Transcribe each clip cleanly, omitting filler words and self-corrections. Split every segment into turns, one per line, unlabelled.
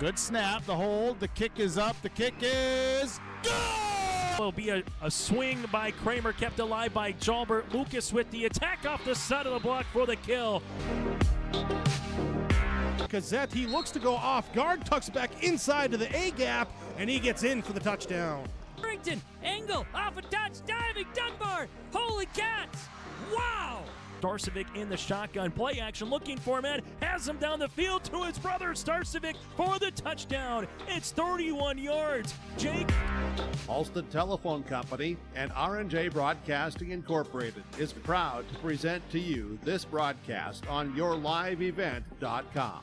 Good snap, the hold, the kick is up, the kick is good!
Will be a swing by Kramer, kept alive by Jalbert. Lucas with the attack off the side of the block for the kill.
Gazette, he looks to go off guard, tucks back inside to the A gap, and he gets in for the touchdown.
Harrington, angle, off a touch, diving, Dunbar, holy cats, wow!
Starcevic in the shotgun, play action, looking for him, and has him down the field to his brother Starcevic for the touchdown. It's 31 yards. Jake.
Alston Telephone Company and R&J Broadcasting Incorporated is proud to present to you this broadcast on yourliveevent.com.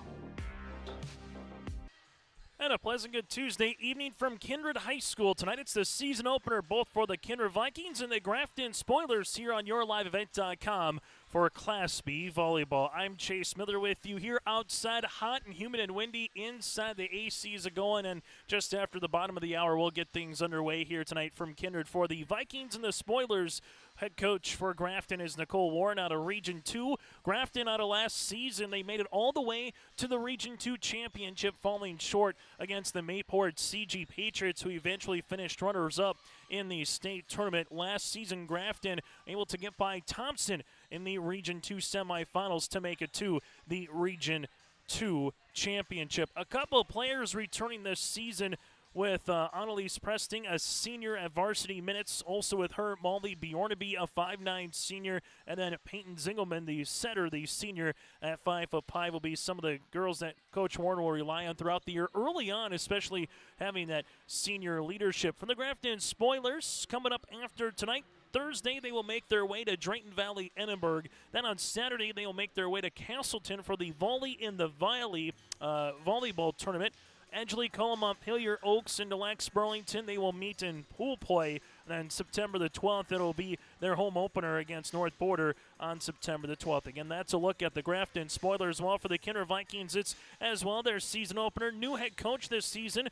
And a pleasant good Tuesday evening from Kindred High School. Tonight it's the season opener both for the Kindred Vikings and the Grafton Spoilers here on yourliveevent.com for Class B Volleyball. I'm Chase Miller with you here outside, hot and humid and windy. Inside, the ACs are going, and just after the bottom of the hour, we'll get things underway here tonight from Kindred for the Vikings and the Spoilers. Head coach for Grafton is Nicole Warren out of Region 2. Grafton out of last season, they made it all the way to the Region 2 championship, falling short against the Mayport CG Patriots, who eventually finished runners-up in the state tournament. Last season, Grafton able to get by Thompson in the Region 2 semifinals to make it to the Region 2 championship. A couple of players returning this season with Annalise Presting, a senior at varsity minutes. Also with her, Molly Bjornaby, a 5'9 senior. And then Peyton Zingelman, the setter, the senior at 5'5", will be some of the girls that Coach Warren will rely on throughout the year. Early on, especially having that senior leadership. From the Grafton Spoilers, coming up after tonight, Thursday, they will make their way to Drayton Valley, Edinburgh. Then on Saturday, they will make their way to Castleton for the Volley in the Valley volleyball tournament. Angelique Colomont, Hillier Oaks, and Delax Burlington, they will meet in pool play. And then September the 12th, it'll be their home opener against North Border on September the 12th. Again, that's a look at the Grafton Spoilers. Well, for the Kindred Vikings, it's as well their season opener. New head coach this season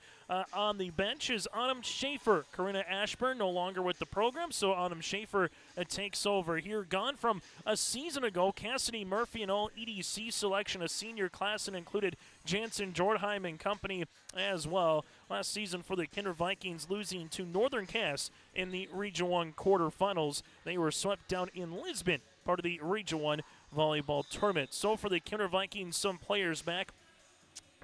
on the bench is Autumn Schaefer. Corinna Ashburn no longer with the program, so Autumn Schaefer takes over here. Gone from a season ago, Cassidy Murphy and all EDC selection, a senior class, and included Jansen Jordheim and company as well. Last season for the Kindred Vikings, losing to Northern Cass in the Region 1 quarterfinals. They were swept down in Lisbon, part of the Region 1 volleyball tournament. So for the Kindred Vikings, some players back.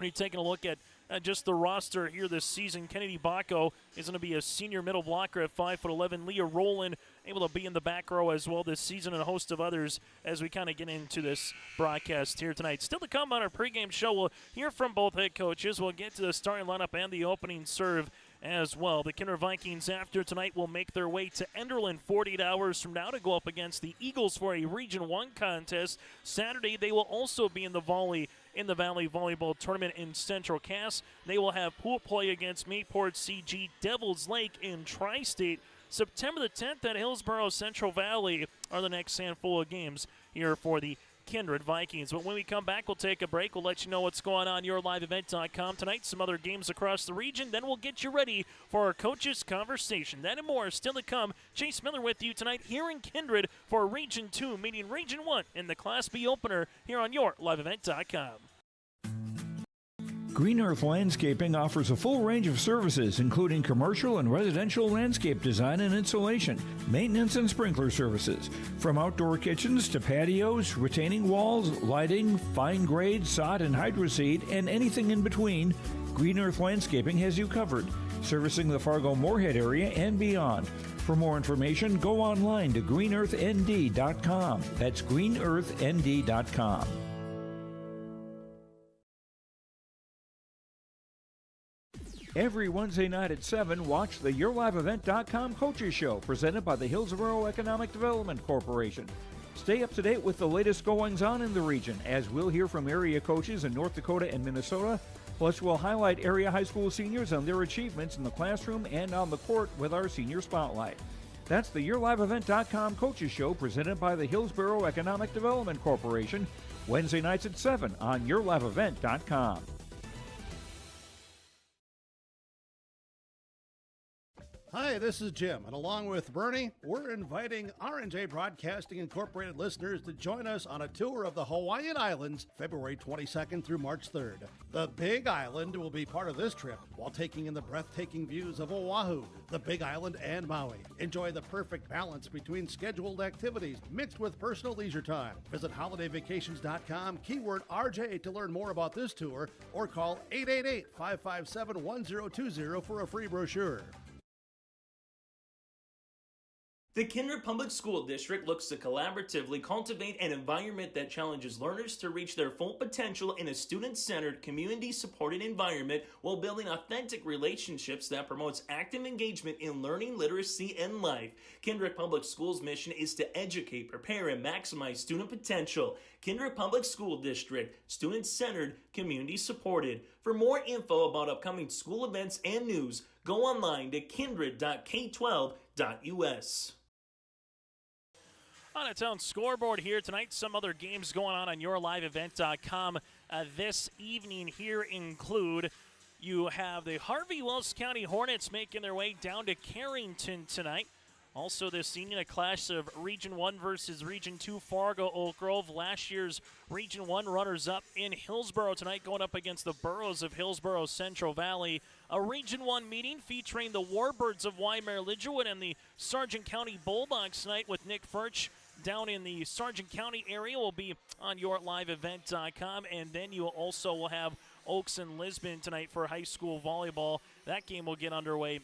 We're taking a look at just the roster here this season. Kennedy Bacco is going to be a senior middle blocker at 5'11". Leah Rowland able to be in the back row as well this season, and a host of others as we kind of get into this broadcast here tonight. Still to come on our pregame show, we'll hear from both head coaches. We'll get to the starting lineup and the opening serve as well. The Kindred Vikings after tonight will make their way to Enderlin 48 hours from now to go up against the Eagles for a Region 1 contest. Saturday, they will also be in the Valley Volleyball Tournament in Central Cass. They will have pool play against Mayport CG Devils Lake in Tri-State. September the 10th at Hillsborough Central Valley are the next handful of games here for the Kindred Vikings. But when we come back, we'll take a break. We'll let you know what's going on yourliveevent.com tonight, some other games across the region. Then we'll get you ready for our coaches' conversation. That and more still to come. Chase Miller with you tonight here in Kindred for Region 2 meeting Region 1 in the Class B opener here on yourliveevent.com.
Green Earth Landscaping offers a full range of services, including commercial and residential landscape design and installation, maintenance and sprinkler services. From outdoor kitchens to patios, retaining walls, lighting, fine grade, sod and hydroseed, and anything in between, Green Earth Landscaping has you covered, servicing the Fargo-Moorhead area and beyond. For more information, go online to greenearthnd.com. That's greenearthnd.com. Every Wednesday night at 7, watch the YourLiveEvent.com Coaches Show, presented by the Hillsborough Economic Development Corporation. Stay up to date with the latest goings-on in the region, as we'll hear from area coaches in North Dakota and Minnesota. Plus, we'll highlight area high school seniors and their achievements in the classroom and on the court with our Senior Spotlight. That's the YourLiveEvent.com Coaches Show, presented by the Hillsborough Economic Development Corporation, Wednesday nights at 7 on YourLiveEvent.com.
Hi, this is Jim, and along with Bernie, we're inviting R&J Broadcasting Incorporated listeners to join us on a tour of the Hawaiian Islands, February 22nd through March 3rd. The Big Island will be part of this trip while taking in the breathtaking views of Oahu, the Big Island, and Maui. Enjoy the perfect balance between scheduled activities mixed with personal leisure time. Visit holidayvacations.com, keyword RJ to learn more about this tour, or call 888-557-1020 for a free brochure.
The Kindred Public School District looks to collaboratively cultivate an environment that challenges learners to reach their full potential in a student-centered, community-supported environment while building authentic relationships that promotes active engagement in learning, literacy, and life. Kindred Public Schools' mission is to educate, prepare, and maximize student potential. Kindred Public School District, student-centered, community-supported. For more info about upcoming school events and news, go online to kindred.k12.us.
On its own scoreboard here tonight, some other games going on yourliveevent.com this evening here include you have the Harvey Wilkes County Hornets making their way down to Carrington tonight. Also this evening, a clash of Region 1 versus Region 2 Fargo Oak Grove. Last year's Region 1 runners-up in Hillsborough tonight going up against the Boroughs of Hillsborough Central Valley. A Region 1 meeting featuring the Warbirds of Waimea-Lidgerwood and the Sargent County Bulldogs tonight with Nick Furch down in the Sargent County area will be on yourliveevent.com. And then you also will have Oaks and Lisbon tonight for high school volleyball. That game will get underway,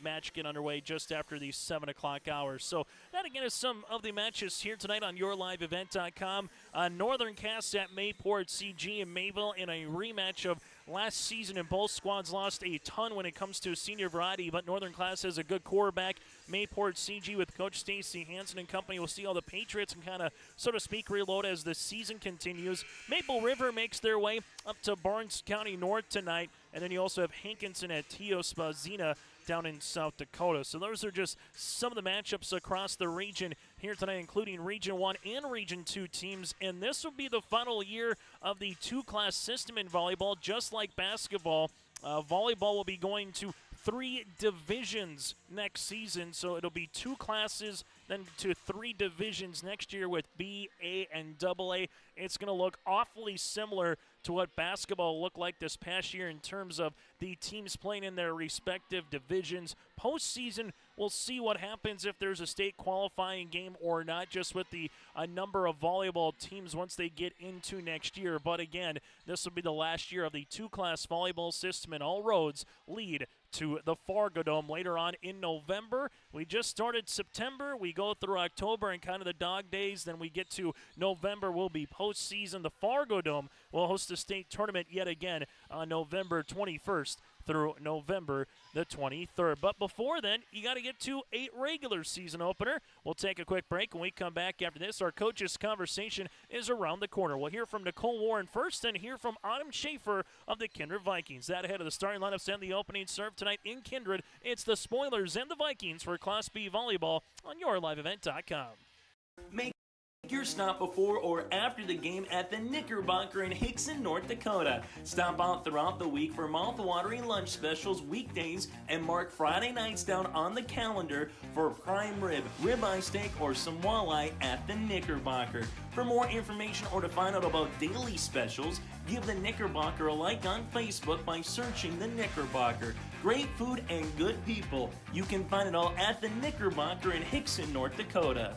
just after the 7 o'clock hour. So that again is some of the matches here tonight on yourliveevent.com. Northern Cass at Mayport CG in Mayville in a rematch of last season, and both squads lost a ton when it comes to senior variety, but Northern Class has a good quarterback. Mayport CG with Coach Stacy Hansen and company will see how the Patriots can kind of, so to speak, reload as the season continues. Maple River makes their way up to Barnes County North tonight, and then you also have Hankinson at Teospazina down in South Dakota. So those are just some of the matchups across the region here tonight, including Region 1 and Region 2 teams. And this will be the final year of the two-class system in volleyball, just like basketball. Volleyball will be going to 3 divisions next season, so it'll be 2 classes, then to 3 divisions next year with B, A, and AA. It's going to look awfully similar to what basketball looked like this past year in terms of the teams playing in their respective divisions. Postseason, we'll see what happens if there's a state qualifying game or not, just with the number of volleyball teams once they get into next year. But again, this will be the last year of the two-class volleyball system, and all roads lead to the Fargo Dome later on in November. We just started September. We go through October and kind of the dog days. Then we get to November. Will be postseason. The Fargo Dome will host the state tournament yet again on November 21st through November the 23rd. But before then, you got to get to a regular season opener. We'll take a quick break. When we come back after this, our coaches' conversation is around the corner. We'll hear from Nicole Warren first and hear from Autumn Schaefer of the Kindred Vikings. That ahead of the starting lineups and the opening serve tonight in Kindred. It's the Spoilers and the Vikings for Class B volleyball on yourliveevent.com.
Make your stop before or after the game at the Knickerbocker in Hickson, North Dakota. Stop out throughout the week for mouth-watering lunch specials weekdays and mark Friday nights down on the calendar for prime rib, ribeye steak, or some walleye at the Knickerbocker. For more information or to find out about daily specials, give the Knickerbocker a like on Facebook by searching the Knickerbocker. Great food and good people. You can find it all at the Knickerbocker in Hickson, North Dakota.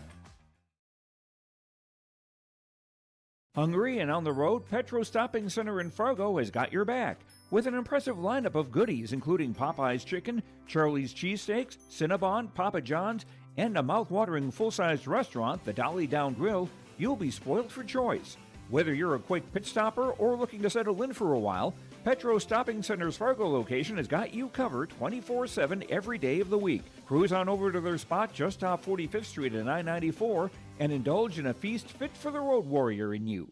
Hungry and on the road, Petro Stopping Center in Fargo has got your back. With an impressive lineup of goodies including Popeye's Chicken, Charlie's Cheesesteaks, Cinnabon, Papa John's, and a mouth-watering full-sized restaurant, the Dolly Down Grill, you'll be spoiled for choice. Whether you're a quick pit stopper or looking to settle in for a while, Petro Stopping Center's Fargo location has got you covered 24/7 every day of the week. Cruise on over to their spot just off 45th Street and I-94 and indulge in a feast fit for the road warrior in you.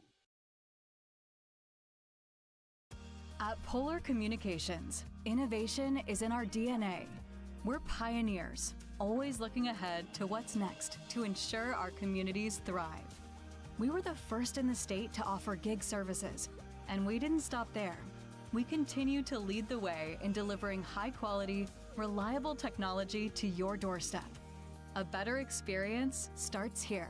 At Polar Communications, innovation is in our DNA. We're pioneers, always looking ahead to what's next to ensure our communities thrive. We were the first in the state to offer gig services, and we didn't stop there. We continue to lead the way in delivering high-quality, reliable technology to your doorstep. A better experience starts here.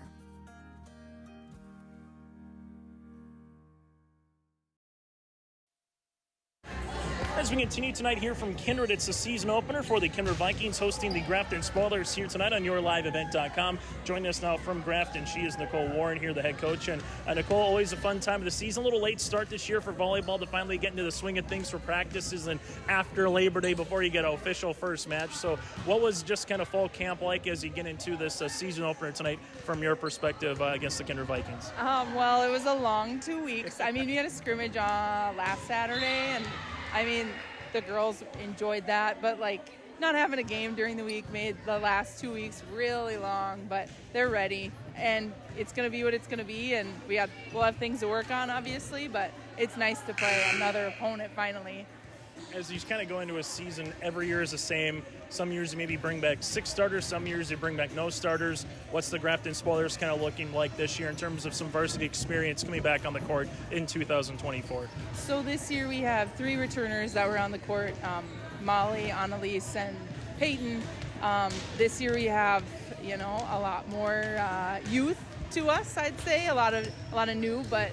As we continue tonight here from Kindred, it's the season opener for the Kindred Vikings hosting the Grafton Spoilers here tonight on YourLiveEvent.com. Joining us now from Grafton, she is Nicole Warren here, the head coach. And Nicole, always a fun time of the season. A little late start this year for volleyball to finally get into the swing of things for practices and after Labor Day before you get an official first match. So what was just kind of fall camp like as you get into this season opener tonight from your perspective against the Kindred Vikings?
Well, it was a long 2 weeks. I mean, we had a scrimmage last Saturday, and I mean, the girls enjoyed that, but like not having a game during the week made the last 2 weeks really long, but they're ready and it's going to be what it's going to be, and we'll have things to work on obviously, but it's nice to play another opponent finally.
As you kind of go into a season, every year is the same. Some years you maybe bring back 6 starters, some years you bring back no starters. What's the Grafton Spoilers kind of looking like this year in terms of some varsity experience coming back on the court in 2024?
So this year we have 3 returners that were on the court, Molly, Annalise, and Peyton. This year we have, a lot more youth to us, I'd say, a lot of new, but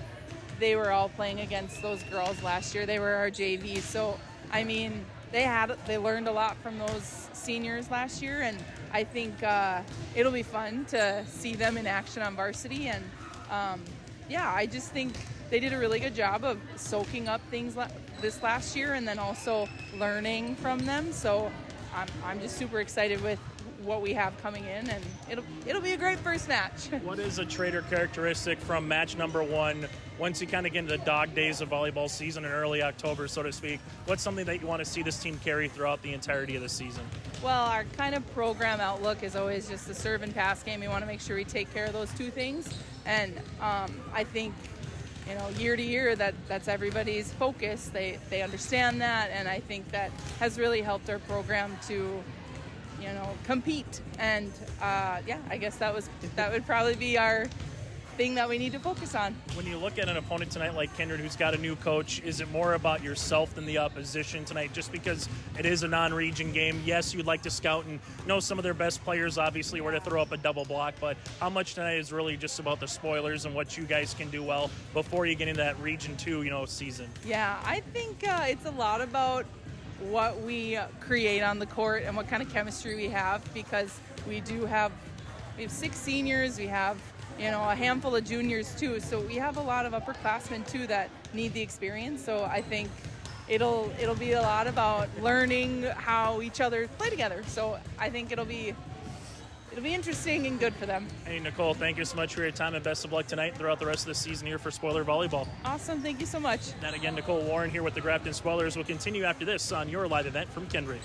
they were all playing against those girls last year. They were our JV, so I mean, they learned a lot from those seniors last year, and I think it'll be fun to see them in action on varsity. And I just think they did a really good job of soaking up things this last year and then also learning from them. So I'm just super excited with what we have coming in, and it'll be a great first match.
What is a trait or characteristic from match number 1 once you kind of get into the dog days of volleyball season in early October, so to speak? What's something that you want to see this team carry throughout the entirety of the season?
Well, our kind of program outlook is always just the serve and pass game. We want to make sure we take care of those 2 things, and I think year to year that's everybody's focus. They understand that, and I think that has really helped our program to compete. And I guess that would probably be our thing that we need to focus on.
When you look at an opponent tonight like Kindred, who's got a new coach, is it more about yourself than the opposition tonight, just because it is a non-region game? Yes, you'd like to scout and know some of their best players, obviously, where to throw up a double block, but how much tonight is really just about the spoilers and what you guys can do well before you get into that Region 2 season? Yeah,
I think it's a lot about what we create on the court and what kind of chemistry we have, because we have 6 seniors, we have a handful of juniors too, so we have a lot of upperclassmen too that need the experience. So I think it'll be a lot about learning how each other play together. So I think it'll be interesting and good for them.
Hey, Nicole, thank you so much for your time, and best of luck tonight and throughout the rest of the season here for Spoiler Volleyball.
Awesome, thank you so much.
And again, Nicole Warren here with the Grafton Spoilers. Will continue after this on your live event from Kindred.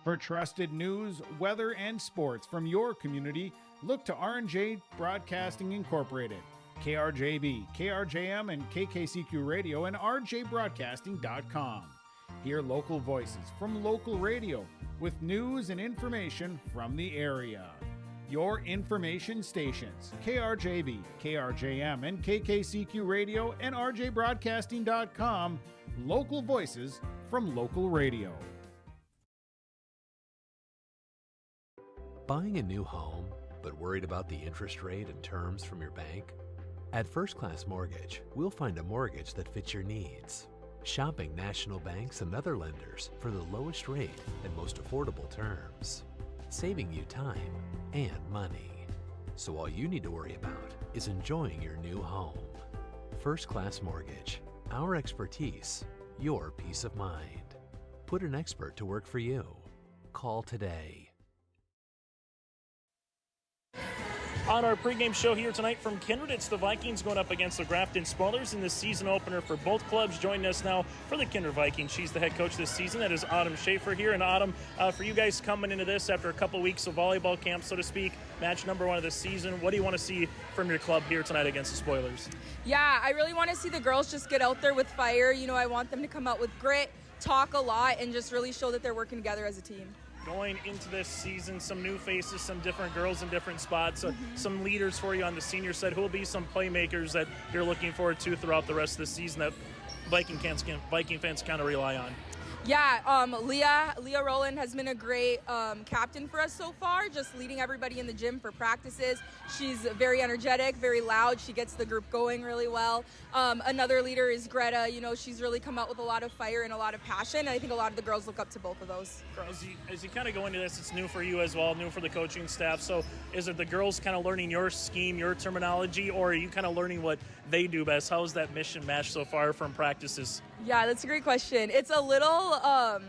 For trusted news, weather, and sports from your community, look to R&J Broadcasting Incorporated, KRJB, KRJM, and KKCQ Radio, and rjbroadcasting.com. Hear local voices from local radio with news and information from the area. Your information stations, KRJB, KRJM, and KKCQ Radio, and rjbroadcasting.com. Local voices from local radio.
Buying a new home, but worried about the interest rate and terms from your bank? At First Class Mortgage, we'll find a mortgage that fits your needs. Shopping national banks and other lenders for the lowest rate and most affordable terms. Saving you time and money. So all you need to worry about is enjoying your new home. First Class Mortgage. Our expertise, your peace of mind. Put an expert to work for you. Call today.
On our pregame show here tonight from Kindred, it's the Vikings going up against the Grafton Spoilers in the season opener for both clubs. Joining us now for the Kindred Vikings, she's the head coach this season. That is Autumn Schaefer here. And Autumn, for you guys coming into this after a couple weeks of volleyball camp, so to speak, match number 1 of the season, what do you want to see from your club here tonight against the Spoilers?
Yeah, I really want to see the girls just get out there with fire. You know, I want them to come out with grit, talk a lot, and just really show that they're working together as a team.
Going into this season, some new faces, some different girls in different spots, some leaders for you on the senior side. Who will be some playmakers that you're looking forward to throughout the rest of the season that Viking fans kind of rely on?
Yeah, Leah Rowland has been a great captain for us so far, just leading everybody in the gym for practices. She's very energetic, very loud. She gets the group going really well. Another leader is Greta. You know, she's really come out with a lot of fire and a lot of passion. And I think a lot of the girls look up to both of those.
Girls, as you kind of go into this, it's new for you as well, new for the coaching staff. So is it the girls kind of learning your scheme, your terminology, or are you kind of learning what they do best? How is that mission match so far from practices?
Yeah, that's a great question. It's a little,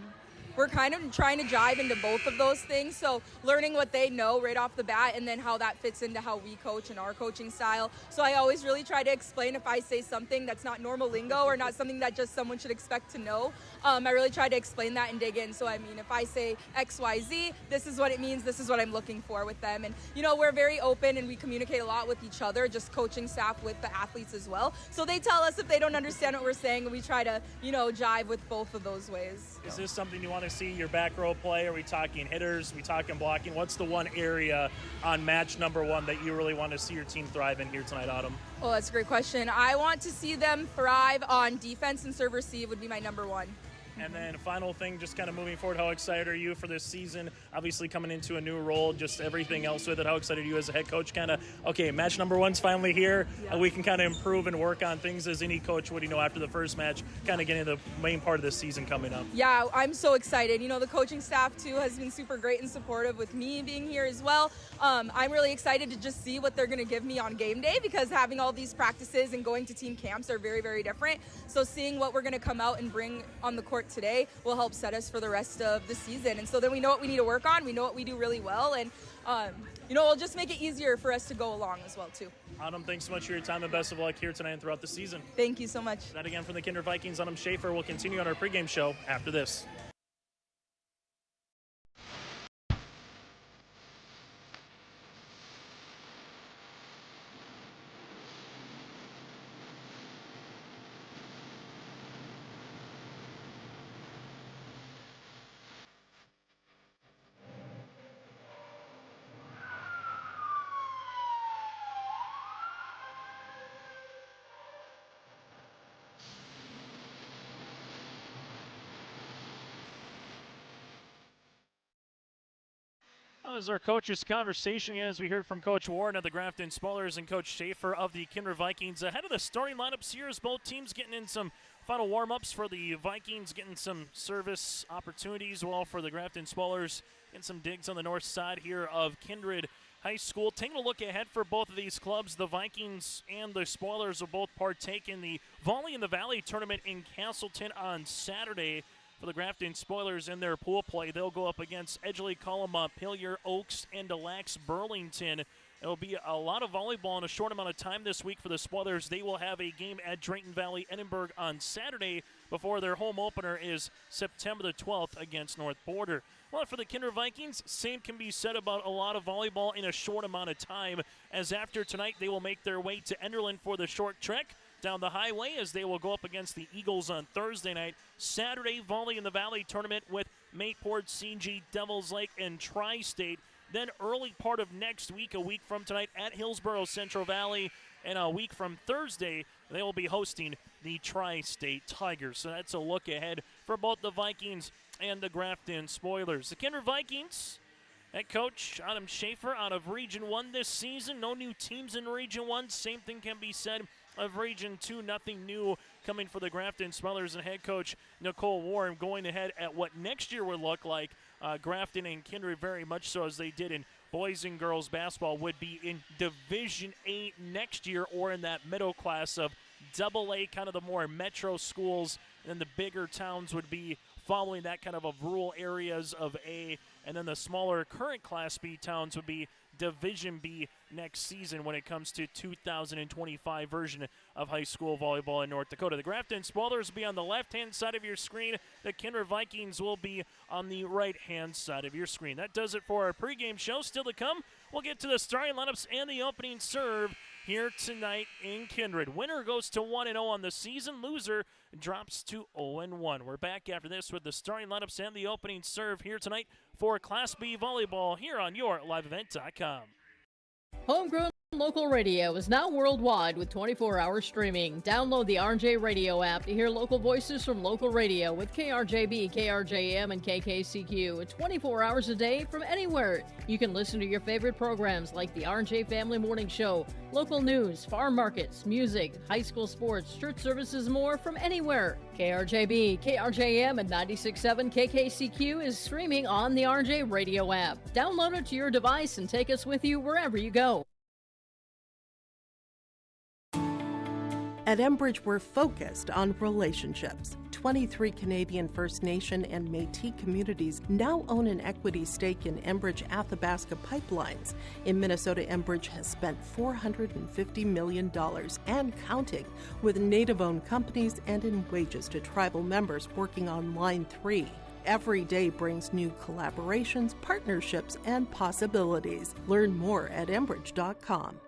we're kind of trying to jive into both of those things. So learning what they know right off the bat and then how that fits into how we coach and our coaching style. So I always really try to explain if I say something that's not normal lingo or not something that just someone should expect to know. I really try to explain that and dig in. So I mean, if I say XYZ, this is what it means. This is what I'm looking for with them. And, you know, we're very open and we communicate a lot with each other, just coaching staff with the athletes as well. So they tell us if they don't understand what we're saying, and we try to, you know, jive with both of those ways.
Is this something you want to see your back row play? Are we talking hitters? Are we talking blocking? What's the one area on match number 1 that you really want to see your team thrive in here tonight, Autumn?
Oh, that's a great question. I want to see them thrive on defense and serve receive would be my number 1.
And then final thing, just kind of moving forward, how excited are you for this season? Obviously coming into a new role, just everything else with it. How excited are you as a head coach? Kind of, okay, match number 1's finally here.
Yeah.
We can kind of improve and work on things as any coach would, you know, after the first match, kind of getting the main part of the season coming up.
Yeah, I'm so excited. You know, the coaching staff, too, has been super great and supportive with me being here as well. I'm really excited to just see what they're going to give me on game day because having all these practices and going to team camps are very, very different. So seeing what we're going to come out and bring on the court today will help set us for the rest of the season. And so then we know what we need to work on. We know what we do really well. And, you know, it'll just make it easier for us to go along as well, too.
Autumn, thanks so much for your time and best of luck here tonight and throughout the season.
Thank you so much.
That again from the Kindred Vikings, Autumn Schaefer. We'll continue on our pregame show after this. As our coaches' conversation, as we heard from Coach Warren of the Grafton Spoilers and Coach Schaefer of the Kindred Vikings, ahead of the starting lineups here as both teams getting in some final warm-ups for the Vikings, getting some service opportunities, while for the Grafton Spoilers, getting some digs on the north side here of Kindred High School. Taking a look ahead for both of these clubs, the Vikings and the Spoilers will both partake in the Volley in the Valley tournament in Castleton on Saturday. For the Grafton Spoilers in their pool play, they'll go up against Edgeley, Colima, Pillier, Oaks, and Delax Burlington. It'll be a lot of volleyball in a short amount of time this week for the Spoilers. They will have a game at Drayton Valley, Edinburgh on Saturday before their home opener is September the 12th against North Border. Well, for the Kindred Vikings, same can be said about a lot of volleyball in a short amount of time, as after tonight they will make their way to Enderlin for the short trek down the highway as they will go up against the Eagles on Thursday night. Saturday, Volley in the Valley tournament with Mayport, CG, Devils Lake, and Tri-State. Then early part of next week, a week from tonight, at Hillsborough Central Valley, and a week from Thursday, they will be hosting the Tri-State Tigers. So that's a look ahead for both the Vikings and the Grafton Spoilers. The Kindred Vikings, head coach Autumn Schaefer out of Region 1 this season. No new teams in Region 1. Same thing can be said of Region 2. Nothing new coming for the Grafton Spoilers, and head coach Nicole Warren going ahead at what next year would look like. Grafton and Kindred very much so as they did in boys and girls basketball would be in Division 8 next year, or in that middle class of AA, kind of the more metro schools, and then the bigger towns would be following that kind of rural areas of A, and then the smaller current Class B towns would be Division B next season when it comes to 2025 version of high school volleyball in North Dakota. The Grafton Spoilers will be on the left-hand side of your screen. The Kindred Vikings will be on the right-hand side of your screen. That does it for our pregame show. Still to come, we'll get to the starting lineups and the opening serve here tonight in Kindred. Winner goes to 1-0 on the season. Loser drops to 0-1. We're back after this with the starting lineups and the opening serve here tonight for Class B volleyball here on your liveevent.com.
Homegrown local radio is now worldwide with 24-hour streaming. Download the RJ Radio app to hear local voices from local radio with KRJB, KRJM, and KKCQ 24 hours a day from anywhere. You can listen to your favorite programs like the RJ Family Morning Show, local news, farm markets, music, high school sports, church services, more from anywhere. KRJB, KRJM, and 96.7 KKCQ is streaming on the RJ Radio app. Download it to your device and take us with you wherever you go.
At Enbridge, we're focused on relationships. 23 Canadian First Nation and Métis communities now own an equity stake in Enbridge Athabasca Pipelines. In Minnesota, Enbridge has spent $450 million and counting with Native-owned companies and in wages to tribal members working on Line 3. Every day brings new collaborations, partnerships, and possibilities. Learn more at Enbridge.com.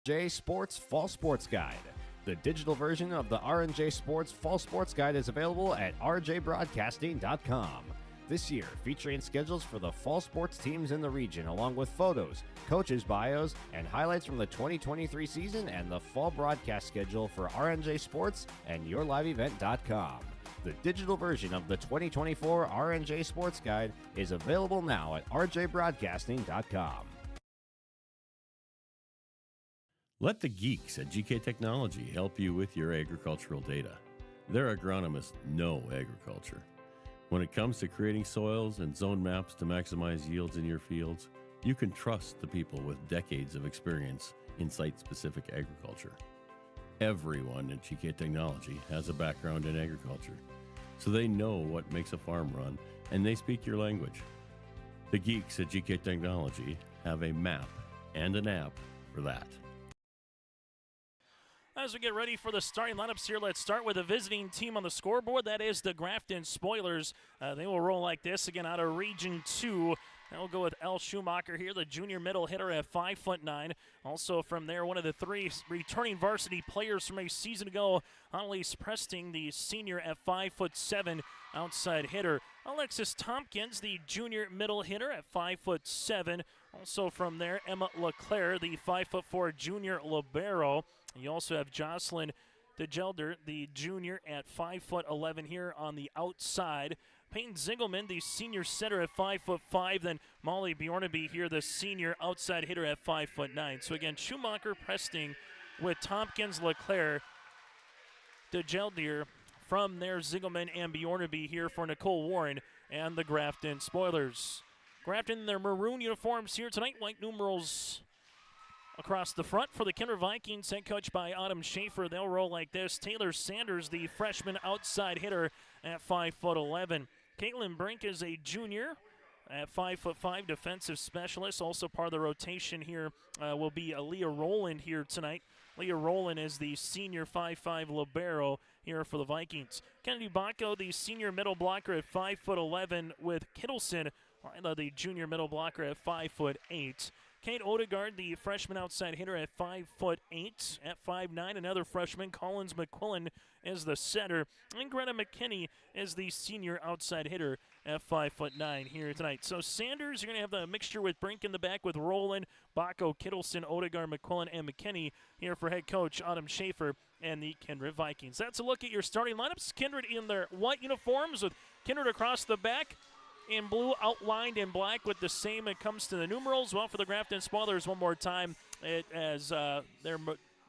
J Sports Fall Sports Guide. The digital version of the R&J Sports Fall Sports Guide is available at rjbroadcasting.com. This year, featuring schedules for the fall sports teams in the region, along with photos, coaches' bios, and highlights from the 2023 season and the fall broadcast schedule for R&J Sports and yourliveevent.com. The digital version of the 2024 R&J Sports Guide is available now at rjbroadcasting.com.
Let the geeks at GK Technology help you with your agricultural data. Their agronomists know agriculture. When it comes to creating soils and zone maps to maximize yields in your fields, you can trust the people with decades of experience in site-specific agriculture. Everyone at GK Technology has a background in agriculture, so they know what makes a farm run, and they speak your language. The geeks at GK Technology have a map and an app for that.
As we get ready for the starting lineups here, let's start with a visiting team on the scoreboard. That is the Grafton Spoilers. They will roll like this again out of Region 2. They'll go with L. Schumacher here, the junior middle hitter at 5'9". Also from there, one of the three returning varsity players from a season ago, Annalise Presting, the senior at 5'7", outside hitter. Alexis Tompkins, the junior middle hitter at 5'7". Also from there, Emma LeClaire, the 5'4" junior libero. You also have Jocelyn DeGelder, the junior at 5'11" here on the outside. Peyton Zingelman, the senior center at 5'5". Then Molly Bjornaby here, the senior outside hitter at 5'9". So again, Schumacher, Presting with Tompkins, LeClaire, DeGelder. From there, Zingelman and Bjornaby here for Nicole Warren and the Grafton Spoilers. Grafton in their maroon uniforms here tonight, white numerals across the front for the Kindred Vikings, head coached by Autumn Schaefer. They'll roll like this. Taylor Sanders, the freshman outside hitter at 5'11". Caitlin Brink is a junior at 5'5", defensive specialist. Also part of the rotation here will be Leah Rowland here tonight. Leah Rowland is the senior 5'5" libero here for the Vikings. Kennedy Bacco, the senior middle blocker at 5'11", with Kittleson, the junior middle blocker at 5'8". Kate Odegaard, the freshman outside hitter at 5'8". At 5'9", another freshman, Collins McQuillan, is the setter. And Greta McKinney is the senior outside hitter at 5'9" here tonight. So Sanders, you're going to have the mixture with Brink in the back with Rowland, Bacco, Kittleson, Odegaard, McQuillan, and McKinney here for head coach Autumn Schaefer and the Kindred Vikings. That's a look at your starting lineups. Kindred in their white uniforms with Kindred across the back, in blue, outlined in black with the same when it comes to the numerals. Well, for the Grafton Spoilers, one more time, it as their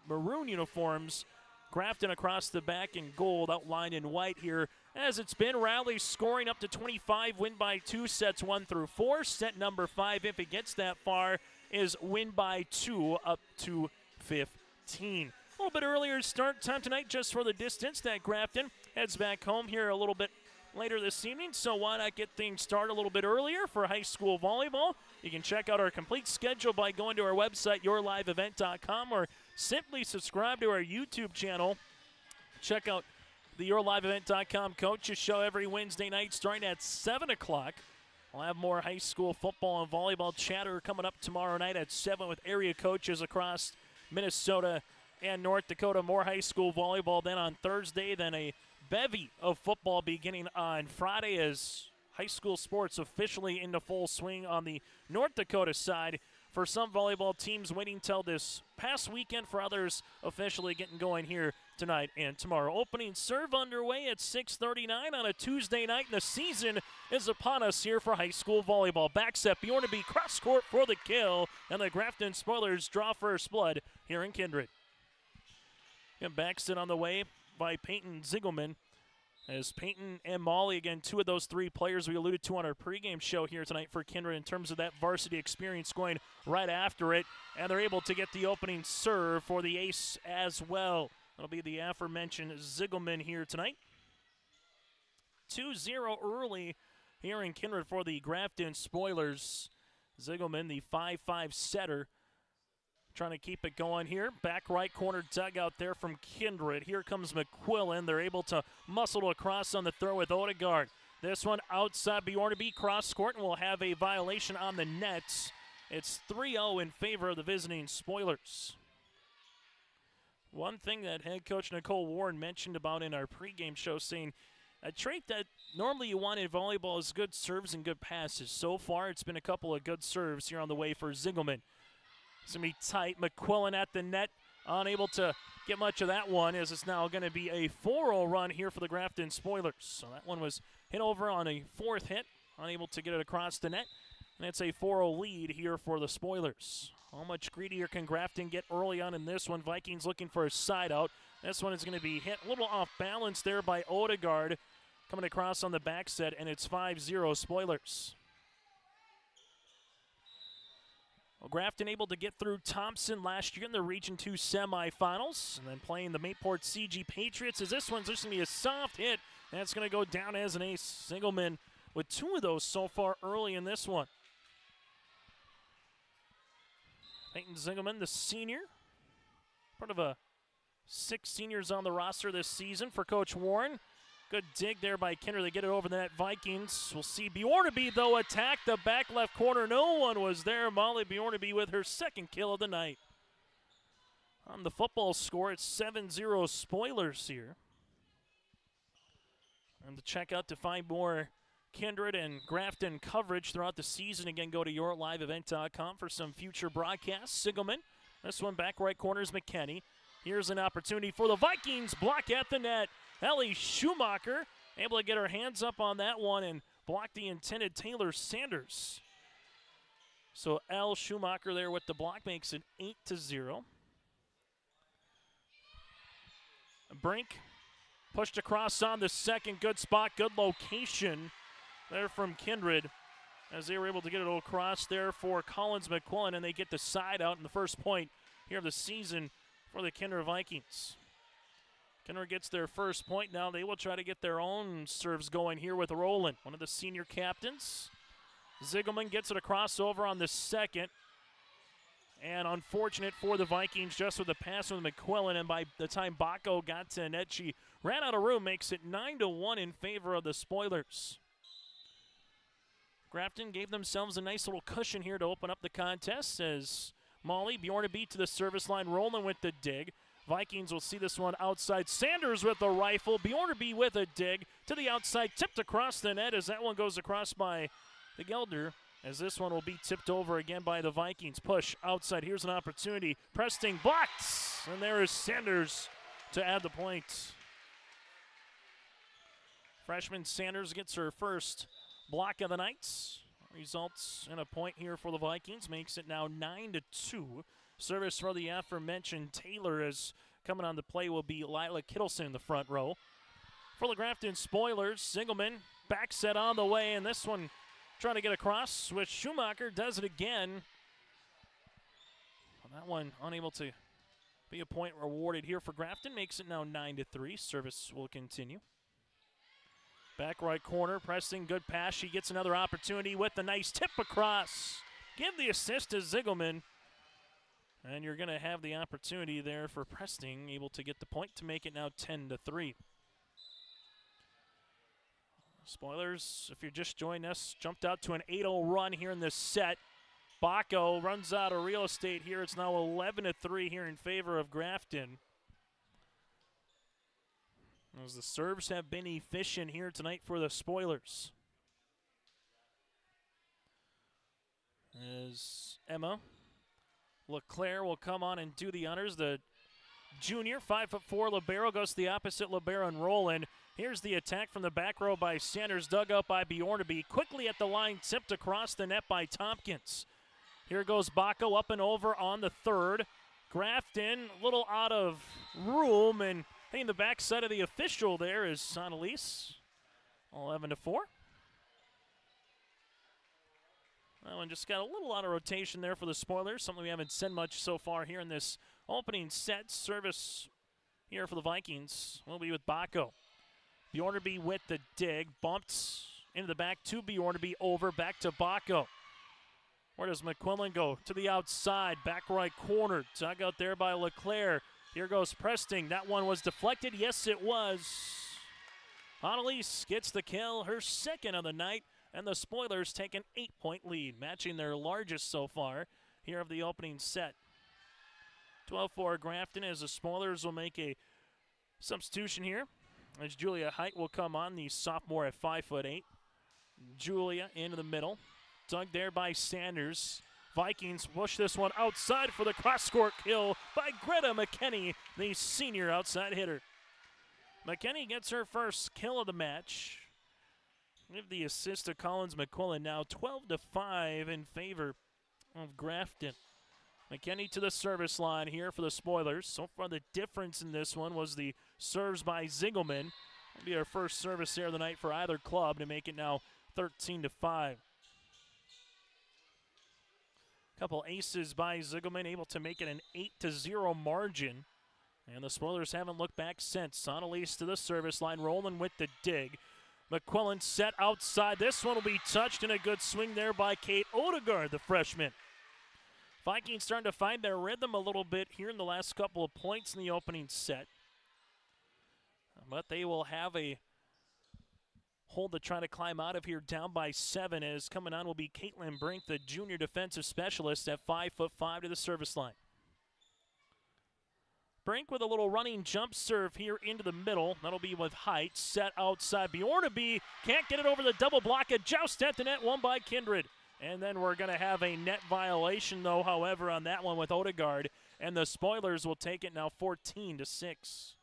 maroon uniforms, Grafton across the back in gold, outlined in white here. As it's been, Raleigh scoring up to 25, win by 2, sets 1 through 4. Set number 5, if it gets that far, is win by 2 up to 15. A little bit earlier start time tonight just for the distance that Grafton heads back home here a little bit later this evening. So why not get things started a little bit earlier for high school volleyball? You can check out our complete schedule by going to our website, yourliveevent.com, or simply subscribe to our YouTube channel. Check out the yourliveevent.com coaches show every Wednesday night starting at 7 o'clock. We'll have more high school football and volleyball chatter coming up tomorrow night at 7 with area coaches across Minnesota and North Dakota. More high school volleyball then on Thursday, then a bevy of football beginning on Friday as high school sports officially into full swing on the North Dakota side. For some volleyball teams waiting till this past weekend, for others officially getting going here tonight and tomorrow. Opening serve underway at 6:39 on a Tuesday night, and the season is upon us here for high school volleyball. Back set, Bjornaby cross court for the kill, and the Grafton Spoilers draw first blood here in Kindred. And back set on the way by Peyton Ziegelman. As Peyton and Molly, again, two of those three players we alluded to on our pregame show here tonight for Kindred in terms of that varsity experience going right after it. And they're able to get the opening serve for the ace as well. That'll be the aforementioned Ziegelman here tonight. 2-0 early here in Kindred for the Grafton Spoilers. Ziegelman, the 5-5 setter, trying to keep it going here. Back right corner dugout there from Kindred. Here comes McQuillan. They're able to muscle across on the throw with Odegaard. This one outside Bjornaby, cross court, and will have a violation on the nets. It's 3-0 in favor of the visiting Spoilers. One thing that head coach Nicole Warren mentioned about in our pregame show, saying a trait that normally you want in volleyball is good serves and good passes. So far, it's been a couple of good serves here on the way for Ziegelman. It's going to be tight. McQuillan at the net, unable to get much of that one, as it's now going to be a 4-0 run here for the Grafton Spoilers. So that one was hit over on a fourth hit, unable to get it across the net. And it's a 4-0 lead here for the Spoilers. How much greedier can Grafton get early on in this one? Vikings looking for a side out. This one is going to be hit a little off balance there by Odegaard, coming across on the back set, and it's 5-0 Spoilers. Well, Grafton able to get through Thompson last year in the Region 2 semifinals, and then playing the Mayport CG Patriots, as this one's just going to be a soft hit, and it's going to go down as an ace. Ziegelman with two of those so far early in this one. Peyton Ziegelman, the senior, part of 6 seniors on the roster this season for Coach Warren. Good dig there by Kindred. They get it over the net. Vikings. We'll see Bjornaby, though, attack the back left corner. No one was there. Molly Bjornaby with her second kill of the night. On the football score, it's 7-0 Spoilers here. And to check out to find more Kindred and Grafton coverage throughout the season, again, go to yourliveevent.com for some future broadcasts. Ziegelman. This one back right corner is McKenney. Here's an opportunity for the Vikings. Block at the net. Ellie Schumacher able to get her hands up on that one and block the intended Taylor Sanders. So L. Schumacher there with the block makes it 8-0. Brink pushed across on the second. Good spot, good location there from Kindred as they were able to get it across there for Collins McQuillan, and they get the side out in the first point here of the season for the Kindred Vikings. Kindred gets their first point. Now they will try to get their own serves going here with Rowland, one of the senior captains. Ziegelman gets it across over on the second. And unfortunate for the Vikings just with the pass from McQuillan, and by the time Bacco got to net, she ran out of room, makes it 9-1 in favor of the Spoilers. Grafton gave themselves a nice little cushion here to open up the contest as Molly Bjornaby to the service line, Rowland with the dig. Vikings will see this one outside. Sanders with the rifle. Bjornaby with a dig to the outside. Tipped across the net as that one goes across by the Gelder. As this one will be tipped over again by the Vikings. Push outside. Here's an opportunity. Presting blocks. And there is Sanders to add the point. Freshman Sanders gets her first block of the night. Results in a point here for the Vikings. Makes it now 9-2. Service for the aforementioned Taylor as coming on the play will be Lila Kittleson in the front row. For the Grafton Spoilers, Ziegelman back set on the way, and this one trying to get across with Schumacher, does it again. Well, that one unable to Be a point rewarded here for Grafton. Makes it now 9-3. Service will continue. Back right corner, pressing, good pass. She gets another opportunity with the nice tip across. Give the assist to Ziegelman. And you're going to have the opportunity there for Preston, able to get the point to make it now 10-3. Spoilers, if you're just joining us, jumped out to an 8-0 run here in this set. Baco runs out of real estate here. It's now 11-3 here in favor of Grafton. As the serves have been efficient here tonight for the Spoilers. As Emma LeClaire will come on and do the honors. The junior, 5'4", libero goes to the opposite libero and Roland. Here's the attack from the back row by Sanders, dug up by Bjornaby. Quickly at the line, tipped across the net by Tompkins. Here goes Baco up and over on the third. Grafton, a little out of room, and hitting the backside of the official there is Annalise. 11-4. That one just got a little out of rotation there for the Spoilers, something we haven't said much so far here in this opening set. Service here for the Vikings will be with Baco. Bjornaby with the dig, bumped into the back to Bjornaby, over, back to Baco. Where does McQuillan go? To the outside, back right corner. Dug out there by LeClaire. Here goes Preston. That one was deflected. Yes, it was. Annalise gets the kill, her second of the night, and the Spoilers take an 8-point lead, matching their largest so far here of the opening set. 12-4 Grafton, as the Spoilers will make a substitution here, as Julia Height will come on, the sophomore at 5'8". Julia into the middle. Dug there by Sanders. Vikings push this one outside for the cross-court kill by Greta McKenney, the senior outside hitter. McKenney gets her first kill of the match. Give the assist to Collins McQuillan, now 12-5 in favor of Grafton. McKenney to the service line here for the Spoilers. So far the difference in this one was the serves by Ziegelman. It'll be our first service here of the night for either club to make it now 13-5. Couple aces by Ziegelman, able to make it an 8-0 margin. And the Spoilers haven't looked back since. Annalise to the service line, rolling with the dig. McQuillan set outside. This one will be touched, and a good swing there by Kate Odegaard, the freshman. Vikings starting to find their rhythm a little bit here in the last couple of points in the opening set. But they will have a hold to try to climb out of here, down by 7, as coming on will be Caitlin Brink, the junior defensive specialist at 5'5" to the service line. Brink with a little running jump serve here into the middle. That'll be with Height. Set outside. Bjornaby can't get it over the double block. A joust at the net, won by Kindred. And then we're going to have a net violation, though, however, on that one with Odegaard. And the Spoilers will take it now 14-6.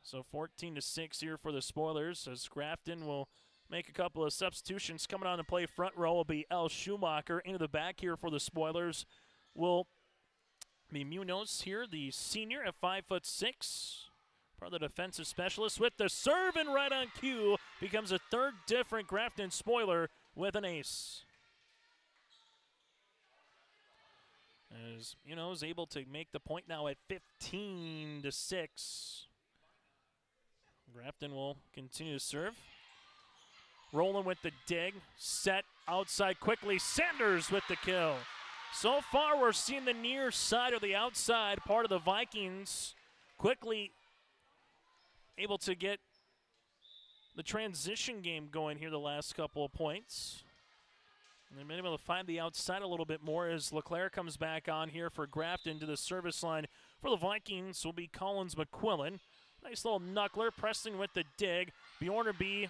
So 14-6 here for the Spoilers, as Grafton will make a couple of substitutions. Coming on to play front row will be El Schumacher. Into the back here for the Spoilers will be Munoz here, the senior at 5'6". Part of the defensive specialist with the serve, and right on cue becomes a third different Grafton Spoiler with an ace. As Munoz able to make the point now at 15-6. Grafton will continue to serve. Rolling with the dig. Set outside quickly. Sanders with the kill. So far, we're seeing the near side or the outside part of the Vikings quickly able to get the transition game going here the last couple of points. And they've been able to find the outside a little bit more as LeClaire comes back on here for Grafton. To the service line for the Vikings will be Collins McQuillan. Nice little knuckler, pressing with the dig. Bjornaby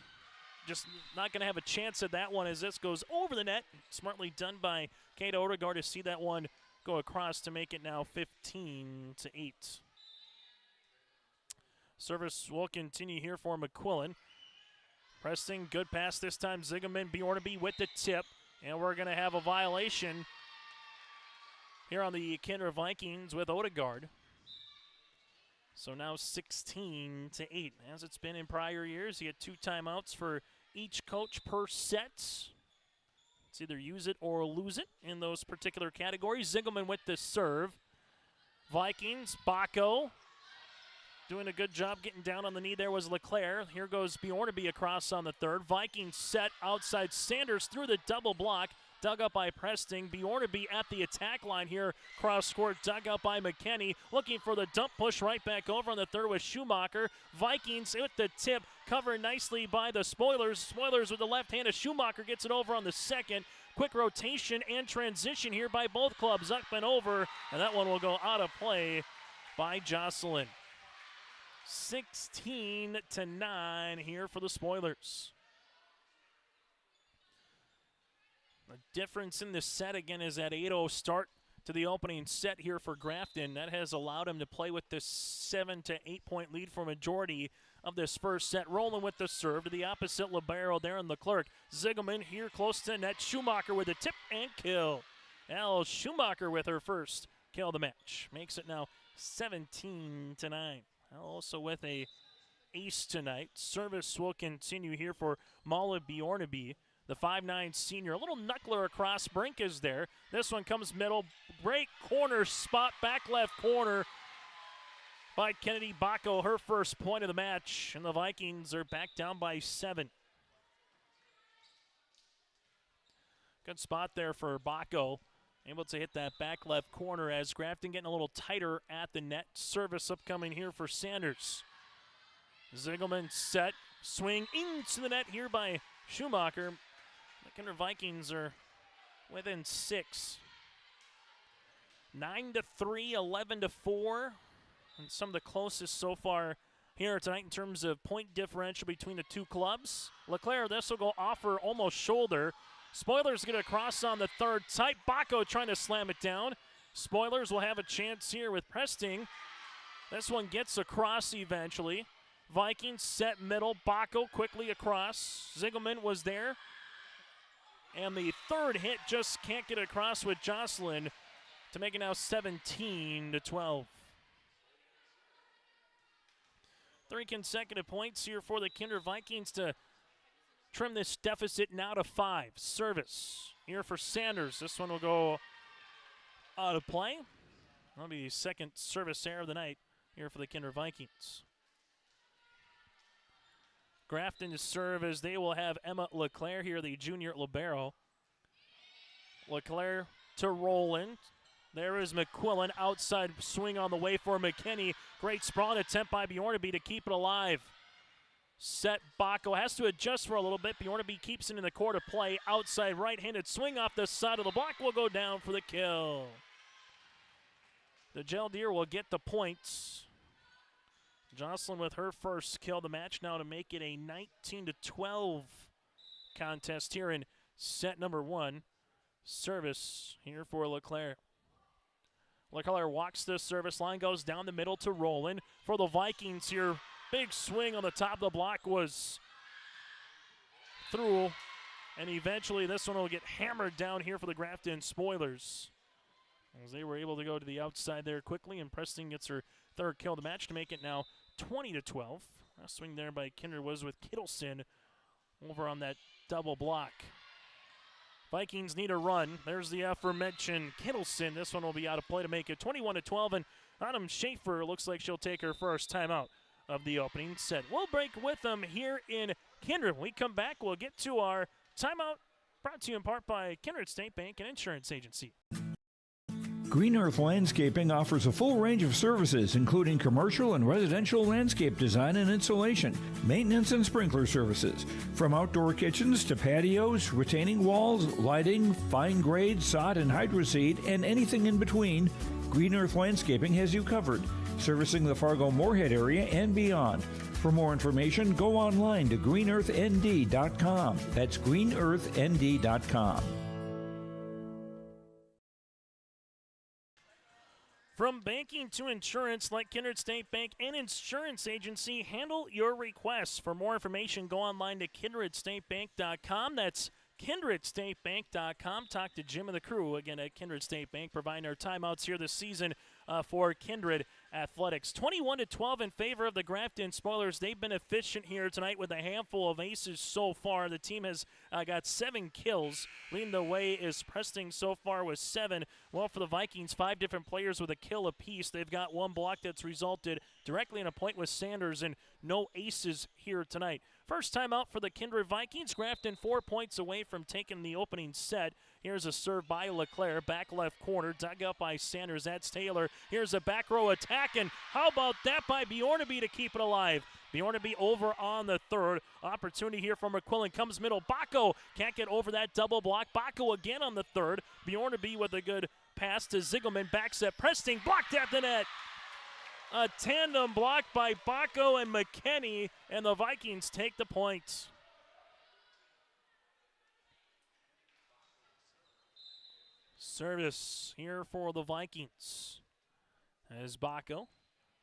just not going to have a chance at that one as this goes over the net. Smartly done by Kate Odegaard to see that one go across to make it now 15-8. Service will continue here for McQuillan. Pressing, good pass this time. Ziegelman, Bjornaby with the tip. And we're going to have a violation here on the Kindred Vikings with Odegaard. So now 16-8. As it's been in prior years, you get 2 timeouts for each coach per set. It's either use it or lose it in those particular categories. Zingelman with the serve. Vikings, Bacco doing a good job getting down on the knee there was LeClaire. Here goes Bjornaby across on the third. Vikings set outside Sanders through the double block. Dug up by Preston. Bjornaby at the attack line here. Cross court dug up by McKenney. Looking for the dump push right back over on the third with Schumacher. Vikings with the tip. Covered nicely by the Spoilers. Spoilers with the left hand. Schumacher gets it over on the second. Quick rotation and transition here by both clubs. Up and over. And that one will go out of play by Jocelyn. 16-9 here for the Spoilers. The difference in this set again is that 8-0 start to the opening set here for Grafton. That has allowed him to play with this 7 to 8 point lead for majority of this first set. Rolling with the serve to the opposite libero there in Leclerc. Zingelman here close to net. Schumacher with a tip and kill. Al Schumacher with her first kill of the match. Makes it now 17-9. Also with a ace tonight. Service will continue here for Mala Bjornaby, the 5'9 senior. A little knuckler across. Brink is there. This one comes middle. Great corner spot. Back left corner by Kennedy Bacco. Her first point of the match. And the Vikings are back down by 7. Good spot there for Bacco. Able to hit that back left corner as Grafton getting a little tighter at the net. Service upcoming here for Sanders. Zingelman set. Swing into the net here by Schumacher. The Kindred Vikings are within 6. 9-3, 11-4. And some of the closest so far here tonight in terms of point differential between the two clubs. LeClaire, this will go off her almost shoulder. Spoilers get across on the third. Tight. Bacco trying to slam it down. Spoilers will have a chance here with Presting. This one gets across eventually. Vikings set middle. Bacco quickly across. Zingelman was there. And the third hit just can't get across with Jocelyn to make it now 17-12. 3 consecutive points here for the Kindred Vikings to trim this deficit now to 5. Service here for Sanders. This one will go out of play. That'll be the second service error of the night here for the Kindred Vikings. Grafton to serve as they will have Emma LeClaire here, the junior libero. LeClaire to Roland. There is McQuillan. Outside swing on the way for McKinney. Great sprawl attempt by Bjornaby to keep it alive. Set. Bacco has to adjust for a little bit. Bjornaby keeps it in the court of play. Outside right-handed swing off the side of the block will go down for the kill. The Geldeer will get the points. Jocelyn with her first kill of the match now to make it a 19-12 contest here in set number 1. Service here for LeClaire. LeClaire walks the service line, goes down the middle to Roland. For the Vikings here, big swing on the top of the block was through. And eventually this one will get hammered down here for the Grafton Spoilers, as they were able to go to the outside there quickly, and Preston gets her third kill of the match to make it now 20-12. Last swing there by Kindred was with Kittleson over on that double block. Vikings need a run. There's the aforementioned Kittleson. This one will be out of play to make it 21-12, and Autumn Schaefer looks like she'll take her first timeout of the opening set. We'll break with them here in Kindred. When we come back, we'll get to our timeout, brought to you in part by Kindred State Bank and Insurance Agency.
Green Earth Landscaping offers a full range of services, including commercial and residential landscape design and installation, maintenance and sprinkler services. From outdoor kitchens to patios, retaining walls, lighting, fine grade, sod and hydroseed, and anything in between, Green Earth Landscaping has you covered, servicing the Fargo-Moorhead area and beyond. For more information, go online to greenearthnd.com. That's greenearthnd.com.
From banking to insurance, like Kindred State Bank and Insurance Agency, handle your requests. For more information, go online to kindredstatebank.com. That's kindredstatebank.com. Talk to Jim and the crew again at Kindred State Bank, providing our timeouts here this season for Kindred Athletics. 21-12 in favor of the Grafton Spoilers. They've been efficient here tonight with a handful of aces so far. The team has got 7 kills. Leading the way is Preston so far with 7. Well, for the Vikings, 5 different players with a kill apiece. They've got 1 block that's resulted directly in a point with Sanders and no aces here tonight. First time out for the Kindred Vikings. Grafton 4 points away from taking the opening set. Here's a serve by LeClaire, back left corner, dug up by Sanders. That's Taylor. Here's a back row attack, and how about that by Bjornaby to keep it alive? Bjornaby over on the third. Opportunity here from McQuillan. Comes middle. Bacco can't get over that double block. Bacco again on the third. Bjornaby with a good pass to Ziegelman. Back set. Presting blocked at the net. A tandem block by Bacco and McKenney, and the Vikings take the points. Service here for the Vikings. As Bacco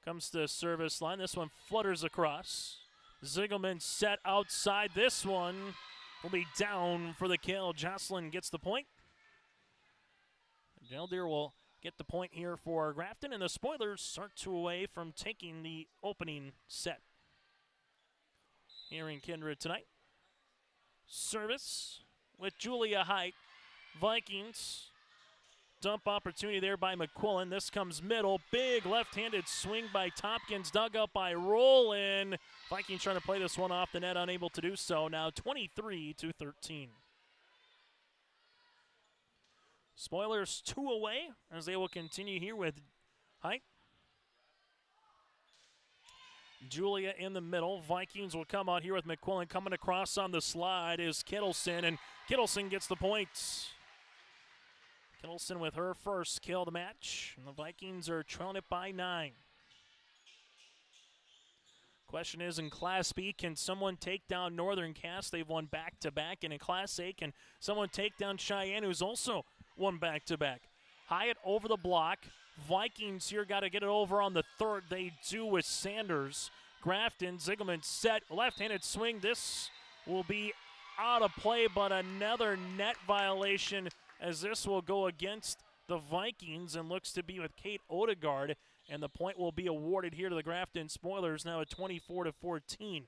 comes to the service line. This one flutters across. Ziegelman set outside. This one will be down for the kill. Jocelyn gets the point. Geldeer will get the point here for Grafton, and the Spoilers start 2 away from taking the opening set. Here in Kindred tonight. Service with Julia Height. Vikings. Dump opportunity there by McQuillan. This comes middle. Big left-handed swing by Tompkins. Dug up by Roland. Vikings trying to play this one off the net, unable to do so. Now 23-13. Spoilers 2 away as they will continue here with Height. Julia in the middle. Vikings will come out here with McQuillan. Coming across on the slide is Kittleson, and Kittleson gets the points. Kittleson with her first kill of the match, and the Vikings are trailing it by 9. Question is, in Class B, can someone take down Northern Cass? They've won back-to-back, and in Class A, can someone take down Cheyenne, who's also won back-to-back? Hyatt over the block. Vikings here got to get it over on the third. They do with Sanders. Grafton, Ziegelman set, left-handed swing. This will be out of play, but another net violation as this will go against the Vikings and looks to be with Kate Odegaard, and the point will be awarded here to the Grafton Spoilers now at 24-14.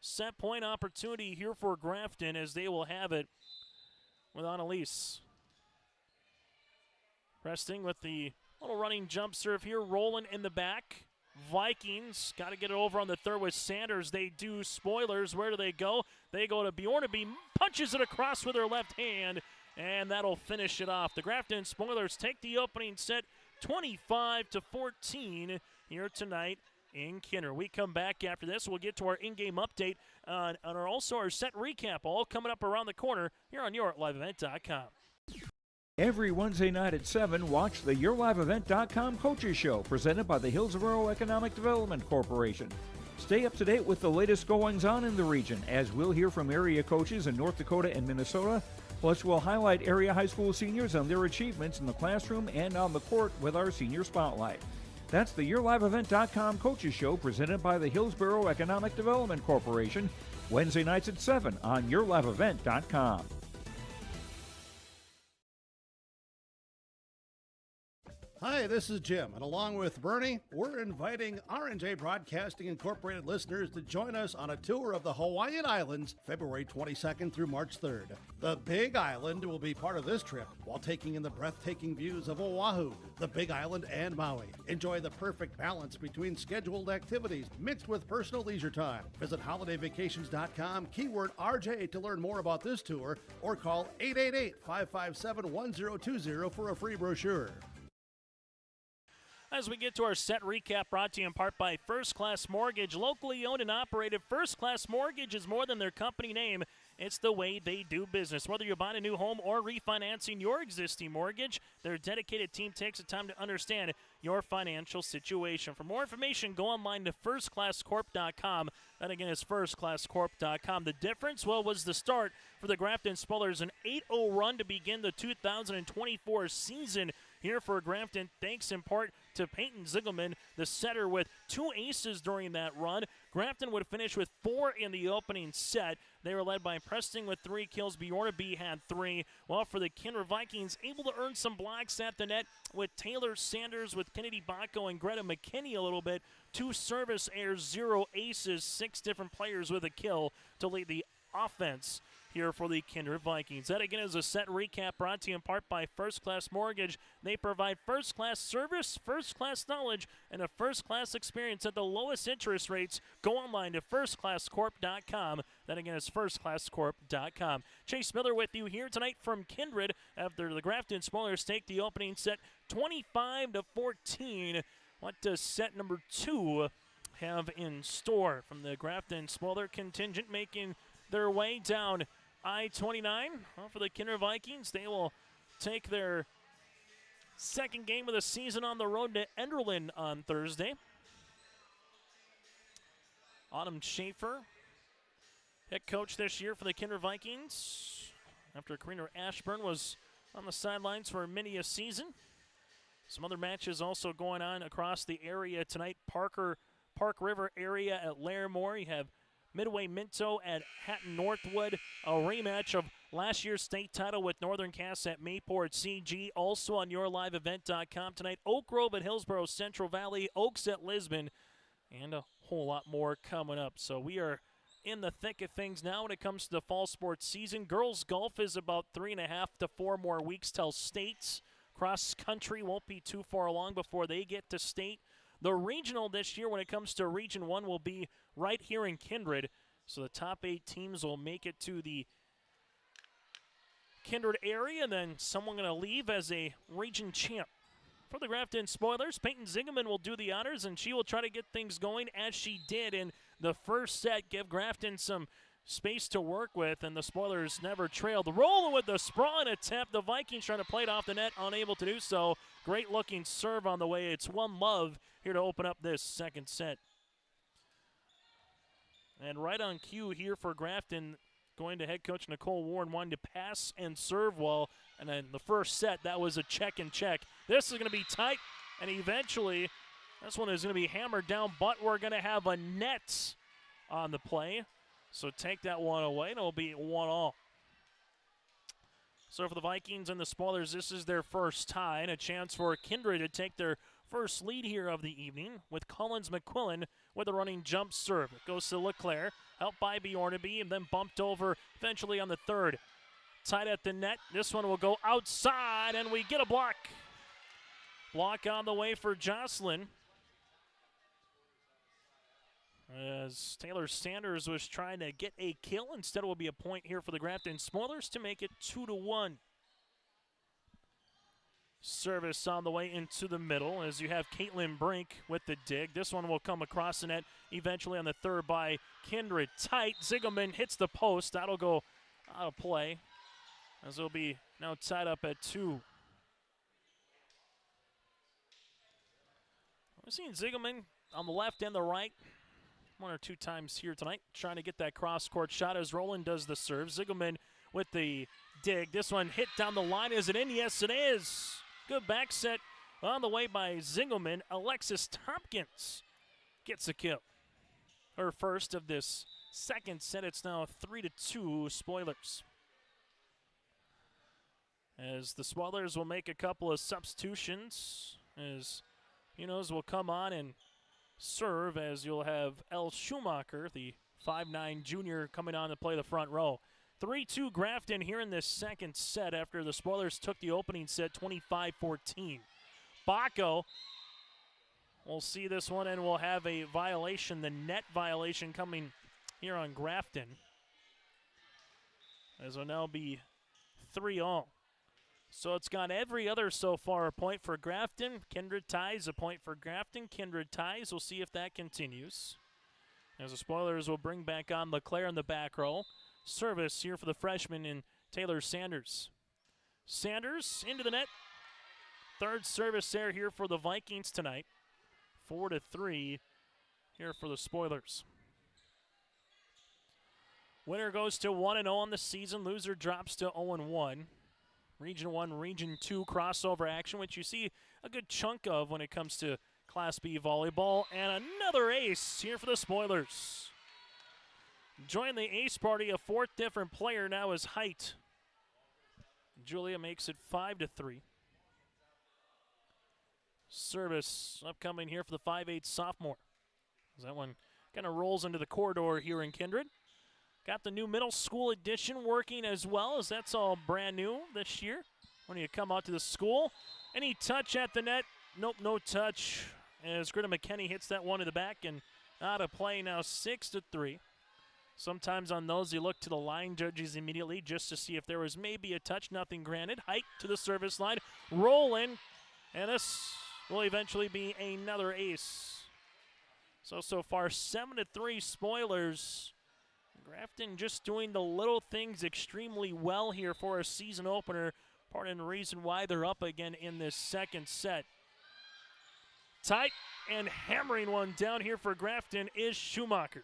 Set point opportunity here for Grafton as they will have it with Annalise. Resting with the little running jump serve here, Roland in the back. Vikings got to get it over on the third with Sanders. They do. Spoilers, where do they go? They go to Bjornaby, punches it across with her left hand, and that'll finish it off. The Grafton Spoilers take the opening set 25-14 here tonight in Kindred. We come back after this. We'll get to our in-game update and also our set recap, all coming up around the corner here on YourLiveEvent.com.
Every Wednesday night at 7, watch the YourLiveEvent.com Coaches Show, presented by the Hillsborough Economic Development Corporation. Stay up to date with the latest goings-on in the region, as we'll hear from area coaches in North Dakota and Minnesota. Plus, we'll highlight area high school seniors and their achievements in the classroom and on the court with our Senior Spotlight. That's the YourLiveEvent.com Coaches Show, presented by the Hillsborough Economic Development Corporation, Wednesday nights at 7 on YourLiveEvent.com.
Hi, this is Jim, and along with Bernie, we're inviting R&J Broadcasting Incorporated listeners to join us on a tour of the Hawaiian Islands, February 22nd through March 3rd. The Big Island will be part of this trip while taking in the breathtaking views of Oahu, the Big Island, and Maui. Enjoy the perfect balance between scheduled activities mixed with personal leisure time. Visit holidayvacations.com, keyword RJ to learn more about this tour, or call 888-557-1020 for a free brochure.
As we get to our set recap, brought to you in part by First Class Mortgage. Locally owned and operated, First Class Mortgage is more than their company name. It's the way they do business. Whether you're buying a new home or refinancing your existing mortgage, their dedicated team takes the time to understand your financial situation. For more information, go online to firstclasscorp.com. That again is firstclasscorp.com. The difference, well, was the start for the Grafton Spoilers, an 8-0 run to begin the 2024 season here for Grafton, thanks in part to Peyton Ziegelman, the setter, with 2 aces during that run. Grafton would finish with 4 in the opening set. They were led by Preston with 3 kills. Bjornaby had 3. While for the Kindred Vikings, able to earn some blocks at the net with Taylor Sanders, with Kennedy Bacco and Greta McKinney a little bit. 2 service errors, 0 aces, 6 different players with a kill to lead the offense here for the Kindred Vikings. That again is a set recap brought to you in part by First Class Mortgage. They provide first-class service, first-class knowledge, and a first-class experience at the lowest interest rates. Go online to firstclasscorp.com. That again is firstclasscorp.com. Chase Miller with you here tonight from Kindred after the Grafton Spoilers take the opening set 25-14. What does set number 2 have in store from the Grafton Spoiler contingent making their way down I-29? Well, for the Kindred Vikings, they will take their second game of the season on the road to Enderlin on Thursday. Autumn Schaefer, head coach this year for the Kindred Vikings, after Karina Ashburn was on the sidelines for many a season. Some other matches also going on across the area tonight. Park River area at Larimore. You have Midway Minto at Hatton Northwood, a rematch of last year's state title with Northern Cass at Mayport CG. Also on yourliveevent.com tonight, Oak Grove at Hillsborough Central Valley, Oaks at Lisbon, and a whole lot more coming up. So we are in the thick of things now when it comes to the fall sports season. Girls golf is about 3.5 to 4 more weeks till states. Cross country won't be too far along before they get to state. The regional this year when it comes to Region 1 will be right here in Kindred. So the top 8 teams will make it to the Kindred area, and then someone going to leave as a region champ. For the Grafton Spoilers, Peyton Zingerman will do the honors, and she will try to get things going as she did in the first set, give Grafton some space to work with, and the Spoilers never trailed. Rolling with the sprawl and attempt. The Vikings trying to play it off the net, unable to do so. Great looking serve on the way. It's 1-0 here to open up this second set. And right on cue here for Grafton, going to head coach Nicole Warren, wanting to pass and serve well. And then the first set, that was a check and check. This is going to be tight, and eventually this one is going to be hammered down, but we're going to have a net on the play. So take that one away, and it'll be 1-1. So for the Vikings and the Spoilers, this is their first tie, and a chance for Kindred to take their first lead here of the evening with Collins McQuillan with a running jump serve. It goes to LeClaire, helped by Bjornaby, and then bumped over eventually on the third. Tied at the net. This one will go outside, and we get a block. Block on the way for Jocelyn, as Taylor Sanders was trying to get a kill. Instead, it will be a point here for the Grafton Spoilers to make it 2-1. Service on the way into the middle as you have Caitlin Brink with the dig. This one will come across the net eventually on the third by Kindred. Tight. Zingelman hits the post. That'll go out of play, as it'll be now tied up at 2. We've seen Zingelman on the left and the right 1 or 2 times here tonight, trying to get that cross-court shot as Roland does the serve. Zingelman with the dig. This one hit down the line. Is it in? Yes, it is. Good back set on the way by Zingelman. Alexis Tompkins gets a kill. Her first of this second set. It's now 3-2 Spoilers, as the Spoilers will make a couple of substitutions, as Munoz will come on and serve, as you'll have Elle Schumacher, the 5'9 junior, coming on to play the front row. 3-2 Grafton here in this second set after the Spoilers took the opening set 25-14. Bacco will see this one, and we'll have a violation, the net violation, coming here on Grafton, as will now be 3-all. So it's got every other so far a point for Grafton. Kindred ties, a point for Grafton. Kindred ties. We'll see if that continues, as the Spoilers will bring back on LeClaire in the back row. Service here for the freshman in Taylor Sanders. Sanders into the net. Third service there here for the Vikings tonight. 4-3 here for the Spoilers. Winner goes to 1-0 on the season. Loser drops to 0-1. Region 1, Region 2 crossover action, which you see a good chunk of when it comes to Class B volleyball. And another ace here for the Spoilers. Join the ace party, a fourth different player now is Height. Julia makes it 5-3. Service upcoming here for the 5'8" sophomore. That one kind of rolls into the corridor here in Kindred. Got the new middle school edition working as well, as that's all brand new this year. When you come out to the school, any touch at the net? Nope, no touch. As Greta McKinney hits that one to the back and out of play now, 6-3. Sometimes on those you look to the line judges immediately just to see if there was maybe a touch. Nothing granted. Height to the service line. Roll in. And this will eventually be another ace. So far 7-3 Spoilers. Grafton just doing the little things extremely well here for a season opener. Part of the reason why they're up again in this second set. Tight and hammering one down here for Grafton is Schumacher.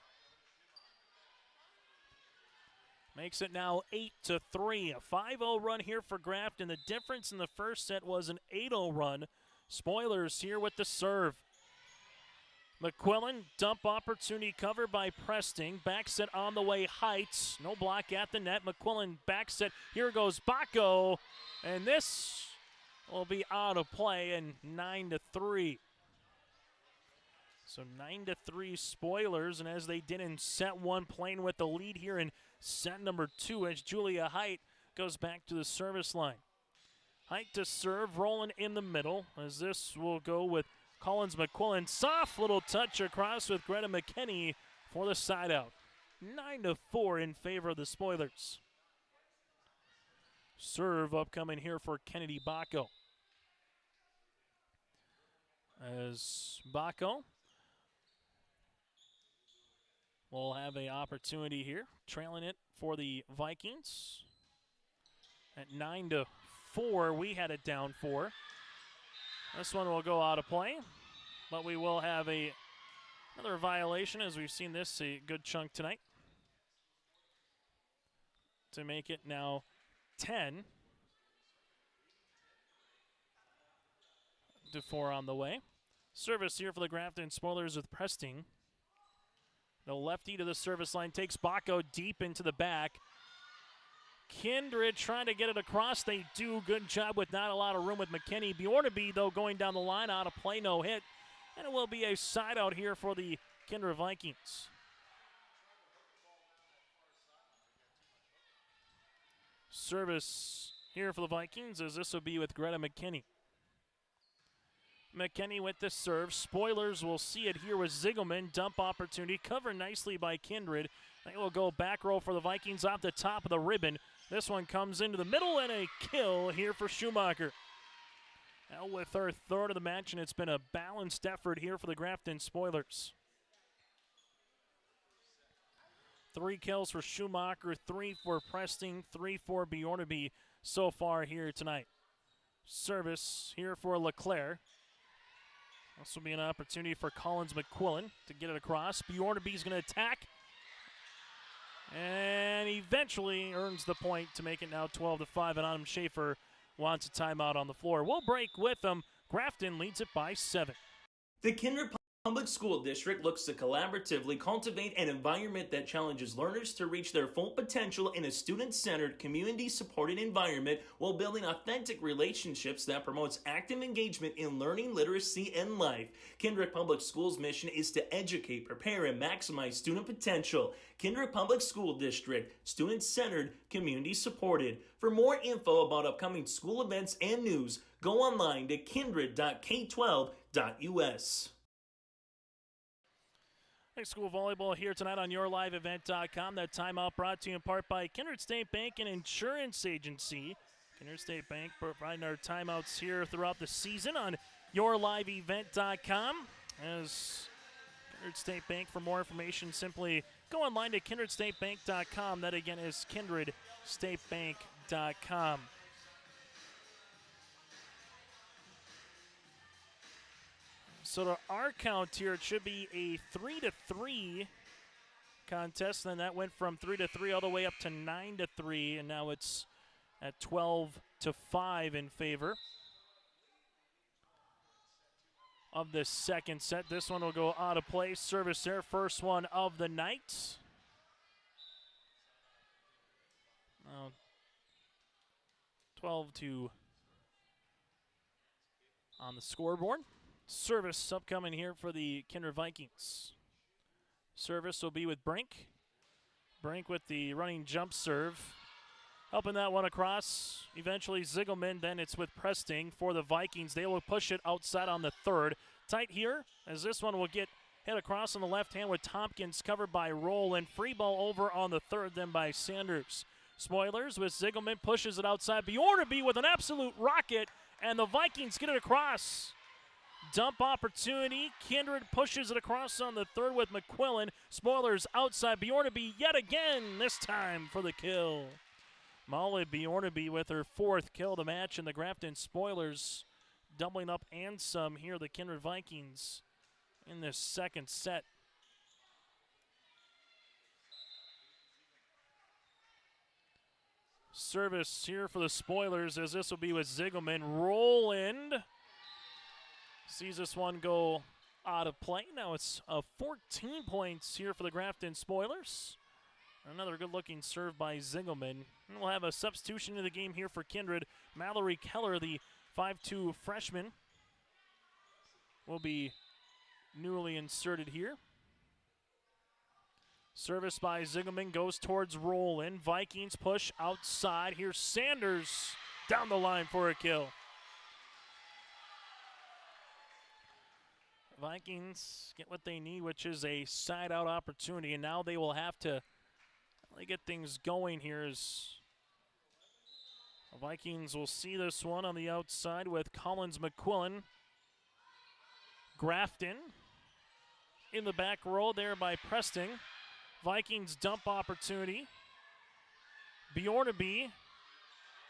Makes it now 8-3. A 5-0 run here for Grafton. The difference in the first set was an 8-0 run. Spoilers here with the serve. McQuillan, dump opportunity covered by Presting. Back set on the way, Heights. No block at the net. McQuillan back set. Here goes Baco. And this will be out of play and 9-3. So 9-3 Spoilers, and as they did in set one, playing with the lead here in set number 2 as Julia Height goes back to the service line. Height to serve, rolling in the middle, as this will go with Collins McQuillan. Soft little touch across with Greta McKinney for the side out. 9-4 in favor of the Spoilers. Serve upcoming here for Kennedy Baco. As Baco will have an opportunity here, trailing it for the Vikings. At 9-4, we had it down 4. This one will go out of play, but we will have another violation, as we've seen this a good chunk tonight, to make it now 10-4 on the way. Service here for the Grafton Spoilers with Presting. The lefty to the service line takes Baco deep into the back. Kindred trying to get it across. They do. Good job with not a lot of room with McKinney. Bjornaby, though, going down the line, out of play, no hit. And it will be a side out here for the Kindred Vikings. Service here for the Vikings, as this will be with Greta McKinney. McKinney with the serve. Spoilers will see it here with Ziegelman. Dump opportunity. Covered nicely by Kindred. They will go back row for the Vikings off the top of the ribbon. This one comes into the middle and a kill here for Schumacher. Now with her third of the match, and it's been a balanced effort here for the Grafton Spoilers. 3 kills for Schumacher, 3 for Presting, 3 for Bjornaby so far here tonight. Service here for LeClaire. This will be an opportunity for Collins McQuillan to get it across. Bjornaby's going to attack. And eventually earns the point to make it now 12-5. And Adam Schaefer wants a timeout on the floor. We'll break with them. Grafton leads it by 7.
The Kindred Public School District looks to collaboratively cultivate an environment that challenges learners to reach their full potential in a student-centered, community-supported environment while building authentic relationships that promotes active engagement in learning, literacy, and life. Kindred Public Schools' mission is to educate, prepare, and maximize student potential. Kindred Public School District, student-centered, community-supported. For more info about upcoming school events and news, go online to kindred.k12.us.
High school volleyball here tonight on YourLiveEvent.com. That timeout brought to you in part by Kindred State Bank and Insurance Agency. Kindred State Bank providing our timeouts here throughout the season on YourLiveEvent.com. As Kindred State Bank, for more information, simply go online to KindredStateBank.com. That again is KindredStateBank.com. So to our count here, it should be a 3-3 contest. Then that went from 3-3 all the way up to 9-3, and now it's at 12-5 in favor of the second set. This one will go out of play. Service there, first one of the night. 12-2 on the scoreboard. Service upcoming here for the Kindred Vikings. Service will be with Brink. Brink with the running jump serve. Helping that one across. Eventually Ziegelman, then it's with Presting for the Vikings. They will push it outside on the third. Tight here as this one will get hit across on the left hand with Tompkins covered by Rowland. Free ball over on the third, then by Sanders. Spoilers with Ziegelman, pushes it outside. Bjorneby with an absolute rocket, and the Vikings get it across. Dump opportunity. Kindred pushes it across on the third with McQuillan. Spoilers outside. Bjorneby yet again, this time for the kill. Molly Bjorneby with her fourth kill of the match, and the Grafton Spoilers doubling up and some here, the Kindred Vikings, in this second set. Service here for the Spoilers as this will be with Ziegelman. Rowland sees this one go out of play. Now it's 14 points here for the Grafton Spoilers. Another good-looking serve by Ziegelman. And we'll have a substitution in the game here for Kindred. Mallory Keller, the 5'2 freshman, will be newly inserted here. Service by Ziegelman goes towards Rowland. Vikings push outside. Here's Sanders down the line for a kill. Vikings get what they need, which is a side-out opportunity, and now they will have to really get things going here as the Vikings will see this one on the outside with Collins McQuillan. Grafton in the back row there by Presting. Vikings dump opportunity. Bjorneby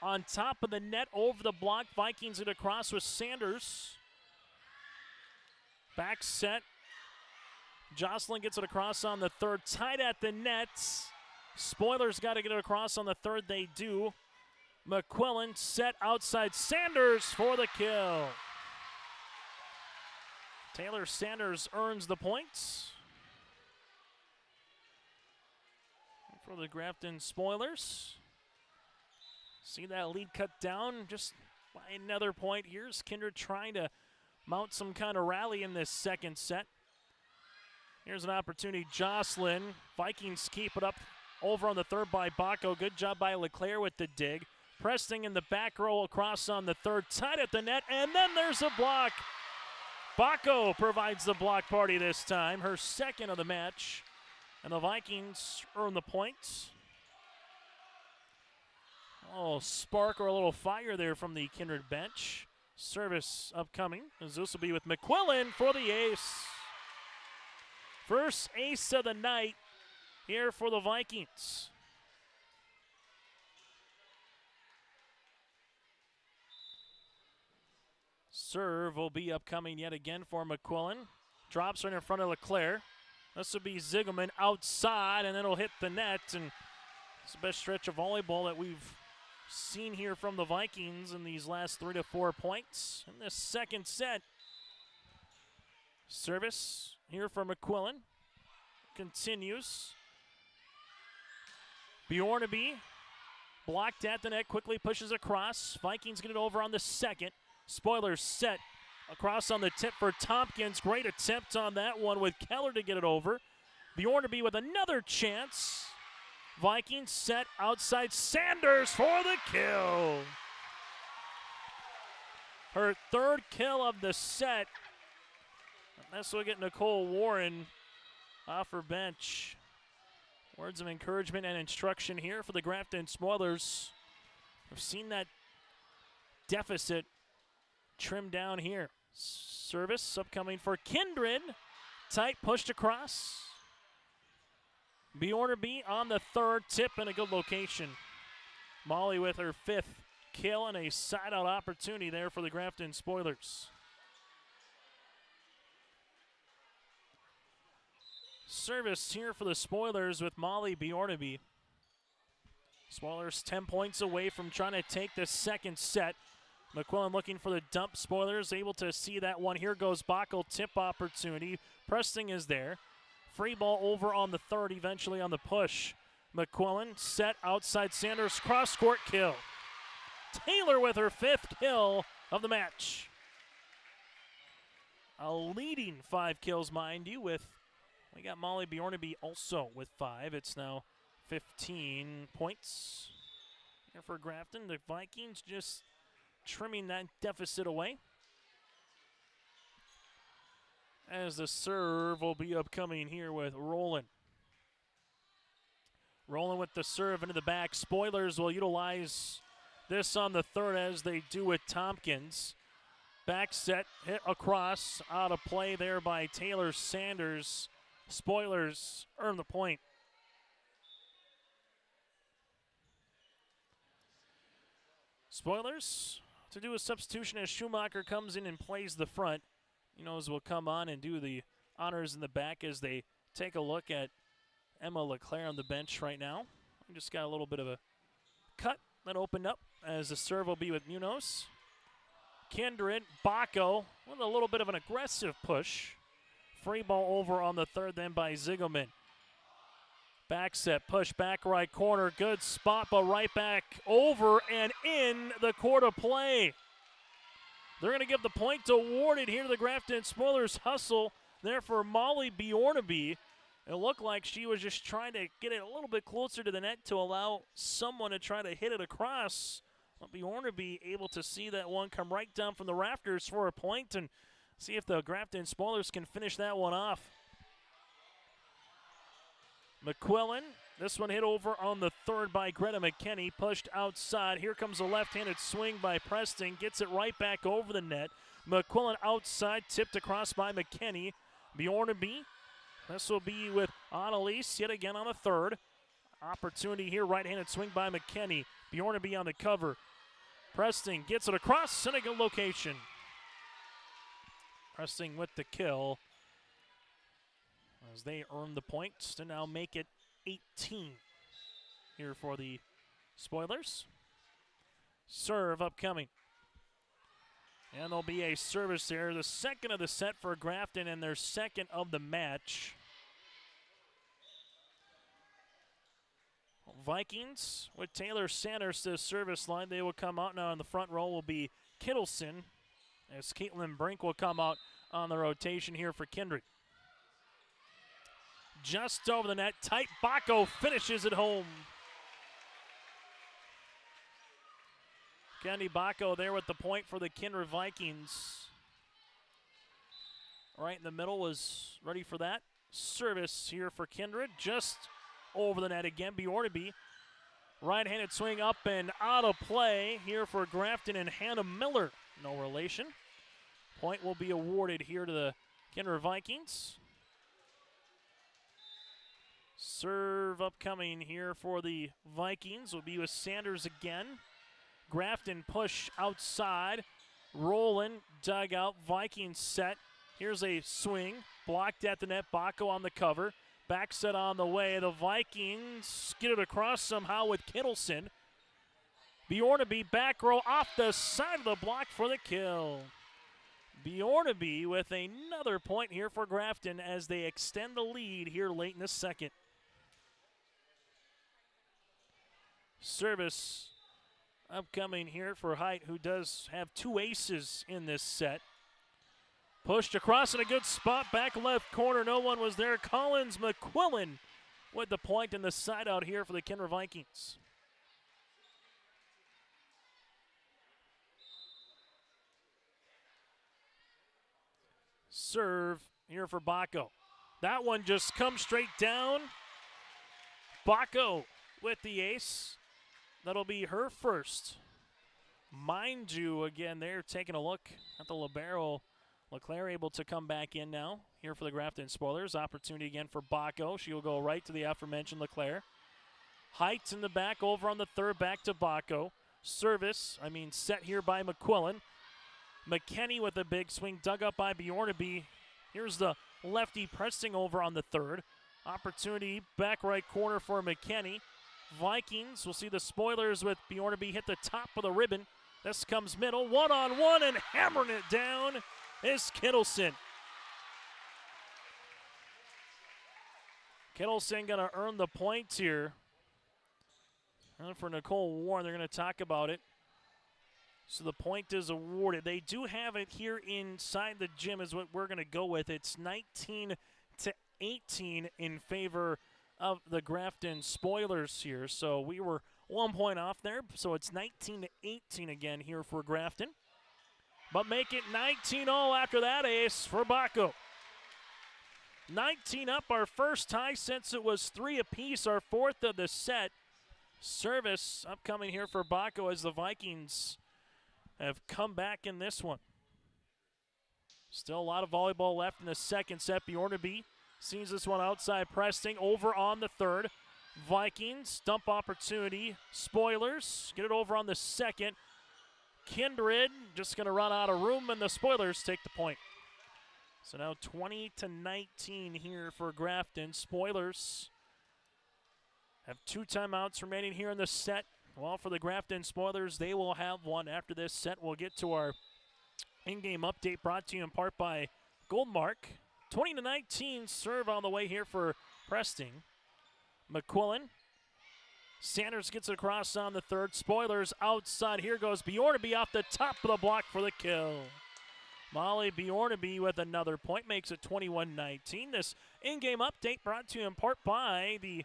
on top of the net over the block. Vikings it across with Sanders. Back set. Jocelyn gets it across on the third. Tied at the net. Spoilers got to get it across on the third. They do. McQuillan set outside. Sanders for the kill. Taylor Sanders earns the points for the Grafton Spoilers. See that lead cut down just by another point. Here's Kindred trying to mount some kind of rally in this second set. Here's an opportunity. Jocelyn. Vikings keep it up over on the third by Baco. Good job by LeClaire with the dig. Presting in the back row across on the third. Tied at the net, and then there's a block. Baco provides the block party this time. Her second of the match. And the Vikings earn the points. Oh, spark or a little fire there from the Kindred bench. Service upcoming, as this will be with McQuillan for the ace. First ace of the night here for the Vikings. Serve will be upcoming yet again for McQuillan. Drops right in front of LeClaire. This will be Ziegelman outside, and then it'll hit the net. And it's the best stretch of volleyball that we've seen here from the Vikings in these last 3 to 4 points in this second set. Service here for McQuillan continues. Bjorneby blocked at the net, quickly pushes across. Vikings get it over on the second. Spoilers set across on the tip for Tompkins. Great attempt on that one with Keller to get it over. Bjorneby with another chance. Vikings set outside. Sanders for the kill. Her third kill of the set. This will get Nicole Warren off her bench. Words of encouragement and instruction here for the Grafton Spoilers. We've seen that deficit trimmed down here. Service upcoming for Kindred. Tight pushed across. Bjorneby on the third tip in a good location. Molly with her fifth kill and a side-out opportunity there for the Grafton Spoilers. Service here for the Spoilers with Molly Bjorneby. Spoilers 10 points away from trying to take the second set. McQuillan looking for the dump. Spoilers able to see that one. Here goes Bacco, tip opportunity. Preston is there. Free ball over on the third, eventually on the push. McQuillan set outside Sanders, cross-court kill. Taylor with her 5th kill of the match. A leading 5 kills, mind you, we got Molly Bjornaby also with 5. It's now 15 points here for Grafton. The Vikings just trimming that deficit away. As the serve will be upcoming here with Roland. Roland with the serve into the back. Spoilers will utilize this on the third as they do with Tompkins. Back set, hit across, out of play there by Taylor Sanders. Spoilers earn the point. Spoilers to do a substitution as Schumacher comes in and plays the front. He knows will come on and do the honors in the back as they take a look at Emma LeClaire on the bench right now. We just got a little bit of a cut that opened up as the serve will be with Munoz. Kindred, Bacco with a little bit of an aggressive push. Free ball over on the third then by Ziegelman. Back set, push back right corner. Good spot, but right back over and in the court of play. They're going to give the point awarded here to the Grafton Spoilers. Hustle there for Molly Bjornaby. It looked like she was just trying to get it a little bit closer to the net to allow someone to try to hit it across. But Bjornaby able to see that one come right down from the rafters for a point and see if the Grafton Spoilers can finish that one off. McQuillan, this one hit over on the third by Greta McKinney, pushed outside. Here comes a left-handed swing by Preston, gets it right back over the net. McQuillan outside, tipped across by McKinney. Bjornaby, this will be with Annalise yet again on the third. Opportunity here, right-handed swing by McKinney. Bjornaby on the cover. Preston gets it across in a good location. Preston with the kill as they earn the points to now make it 18 here for the Spoilers. Serve upcoming. And there'll be a service there. The second of the set for Grafton and their second of the match. Vikings with Taylor Sanders to the service line. They will come out now. In the front row will be Kittleson as Caitlin Brink will come out on the rotation here for Kindred. Just over the net. Tight. Bacco finishes it home. Candy Bacco there with the point for the Kindred Vikings. Right in the middle was ready for that. Service here for Kindred. Just over the net again. Bjornaby. Right-handed swing up and out of play here for Grafton and Hannah Miller. No relation. Point will be awarded here to the Kindred Vikings. Serve upcoming here for the Vikings will be with Sanders again. Grafton push outside. Rolling, dugout, Vikings set. Here's a swing. Blocked at the net. Bacco on the cover. Back set on the way. The Vikings get it across somehow with Kittleson. Bjornaby back row off the side of the block for the kill. Bjornaby with another point here for Grafton as they extend the lead here late in the second. Service upcoming here for Height, who does have 2 aces in this set. Pushed across in a good spot, back left corner. No one was there. Collins McQuillan with the point and the side out here for the Kindred Vikings. Serve here for Bacco. That one just comes straight down. Bacco with the ace. That'll be her first. Mind you, again, they're taking a look at the libero. LeClaire able to come back in now here for the Grafton Spoilers. Opportunity again for Bacco. She will go right to the aforementioned LeClaire. Heights in the back over on the third, back to Bacco. Set here by McQuillan. McKinney with a big swing, dug up by Bjornaby. Here's the lefty pressing over on the third. Opportunity, back right corner for McKinney. Vikings. We'll see the Spoilers with Bjornaby hit the top of the ribbon. This comes middle, one-on-one, and hammering it down is Kittleson. Kittleson going to earn the points here. And for Nicole Warren, they're going to talk about it. So the point is awarded. They do have it here inside the gym is what we're going to go with. It's 19-18 in favor of the Grafton Spoilers here. So we were 1 point off there. So it's 19-18 again here for Grafton. But make it 19-0 after that ace for Baco. 19 up, our first tie since it was 3 apiece, our fourth of the set. Service upcoming here for Baco as the Vikings have come back in this one. Still a lot of volleyball left in the second set. Bjornaby sees this one outside pressing over on the third. Vikings, dump opportunity. Spoilers get it over on the second. Kindred just going to run out of room, and the Spoilers take the point. So now 20-19 here for Grafton. Spoilers have 2 timeouts remaining here in the set. Well, for the Grafton Spoilers, they will have one after this set. We'll get to our in-game update brought to you in part by Goldmark. 20-19 serve on the way here for Preston. McQuillan. Sanders gets it across on the third. Spoilers outside. Here goes Bjornaby off the top of the block for the kill. Molly Bjornaby with another point makes it 21-19. This in-game update brought to you in part by the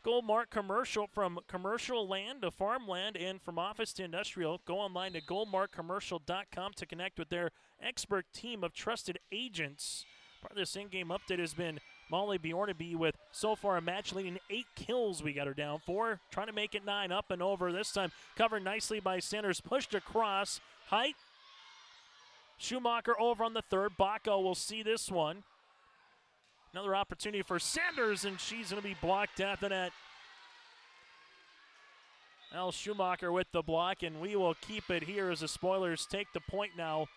Goldmark commercial. From commercial land to farmland and from office to industrial. Go online to goldmarkcommercial.com to connect with their expert team of trusted agents. Part of this in-game update has been Molly Bjornaby with so far a match leading 8 kills we got her down for. Trying to make it 9 up and over this time. Covered nicely by Sanders. Pushed across. Height. Schumacher over on the third. Baco will see this one. Another opportunity for Sanders, and she's going to be blocked at the net. Al Schumacher with the block, and we will keep it here as the Spoilers take the point now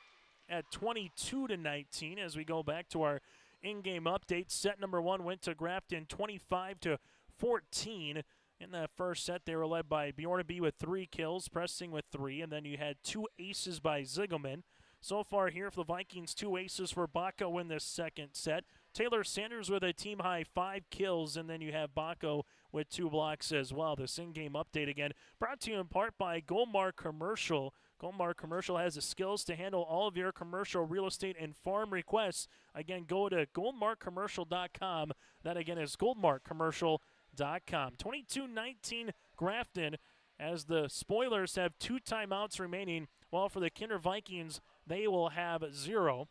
at 22-19 as we go back to our in-game update. Set number 1 went to Grafton 25-14. In that first set, they were led by Bjornaby with 3 kills, Pressing with 3, and then you had 2 aces by Ziegelman. So far here for the Vikings, 2 aces for Baco in this second set. Taylor Sanders with a team-high 5 kills, and then you have Baco with 2 blocks as well. This in-game update again brought to you in part by Goldmark Commercial. Goldmark Commercial has the skills to handle all of your commercial real estate and farm requests. Again, go to goldmarkcommercial.com. That again is goldmarkcommercial.com. 22-19 Grafton as the Spoilers have 2 timeouts remaining, while for the Kindred Vikings, they will have 0.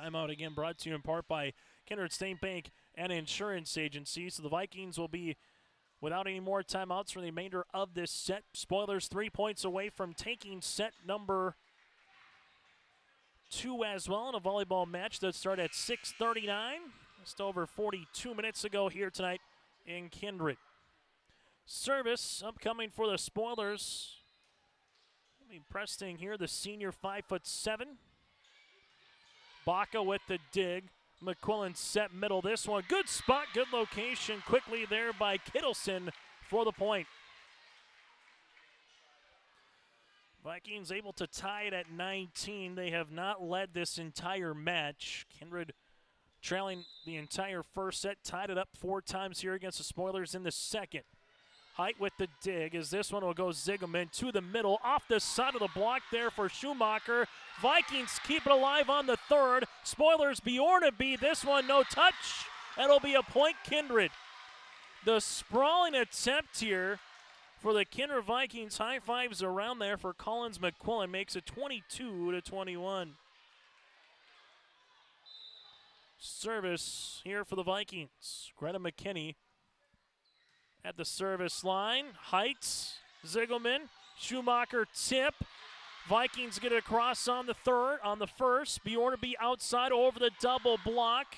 Timeout again brought to you in part by Kindred State Bank and Insurance Agency. So the Vikings will be without any more timeouts for the remainder of this set. Spoilers 3 points away from taking set number 2 as well in a volleyball match that started at 6:39. Just over 42 minutes ago here tonight in Kindred. Service upcoming for the Spoilers. Presting here, the senior 5'7". Baca with the dig. McQuillan set middle. This one, good spot, good location. Quickly there by Kittleson for the point. Vikings able to tie it at 19. They have not led this entire match. Kindred trailing the entire first set. Tied it up 4 times here against the Spoilers in the second. Height with the dig as this one will go Ziegelman to the middle. Off the side of the block there for Schumacher. Vikings keep it alive on the third. Spoilers Bjornaby. This one no touch. That'll be a point Kindred. The sprawling attempt here for the Kindred Vikings. High fives around there for Collins McQuillan. Makes it 22-21. Service here for the Vikings. Greta McKinney at the service line. Heights, Ziegelman, Schumacher tip. Vikings get it across on the third, on the first. Bjornaby outside over the double block.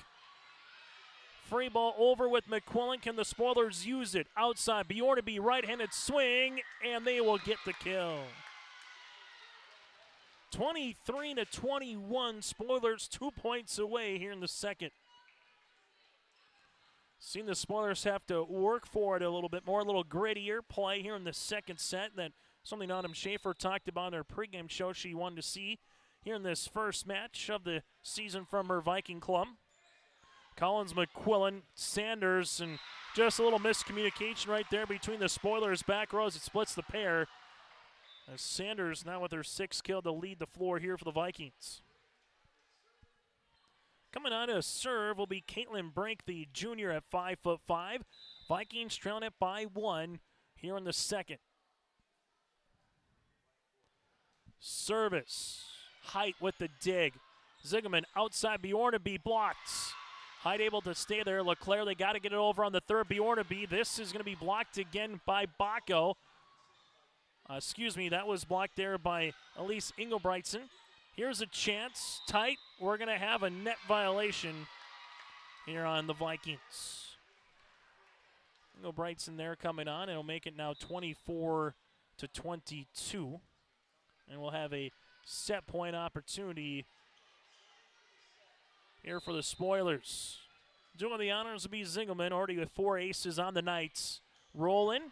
Free ball over with McQuillan. Can the Spoilers use it? Outside, Bjornaby right-handed swing, and they will get the kill. 23-21, Spoilers 2 points away here in the second. Seen the Spoilers have to work for it a little bit more, a little grittier play here in the second set. That something Autumn Schaefer talked about in her pregame show she wanted to see here in this first match of the season from her Viking club. Collins, McQuillan, Sanders, and just a little miscommunication right there between the Spoilers back rows. It splits the pair. As Sanders now with her 6th kill to lead the floor here for the Vikings. Coming out of serve will be Caitlin Brink, the junior at 5'5". Vikings trailing it by 1 here in the second. Service. Height with the dig. Zigelman outside Bjornaby blocks. Height able to stay there. LeClaire, they got to get it over on the third. Bjornaby, this is going to be blocked again by Bacco. That was blocked there by Elise Engelbrechtsen. Here's a chance. Tight. We're going to have a net violation here on the Vikings. Engelbrechtsen there coming on. It'll make it now 24-22. And we'll have a set point opportunity here for the Spoilers. Doing the honors will be Zingelman, already with 4 aces on the nights. Rolling.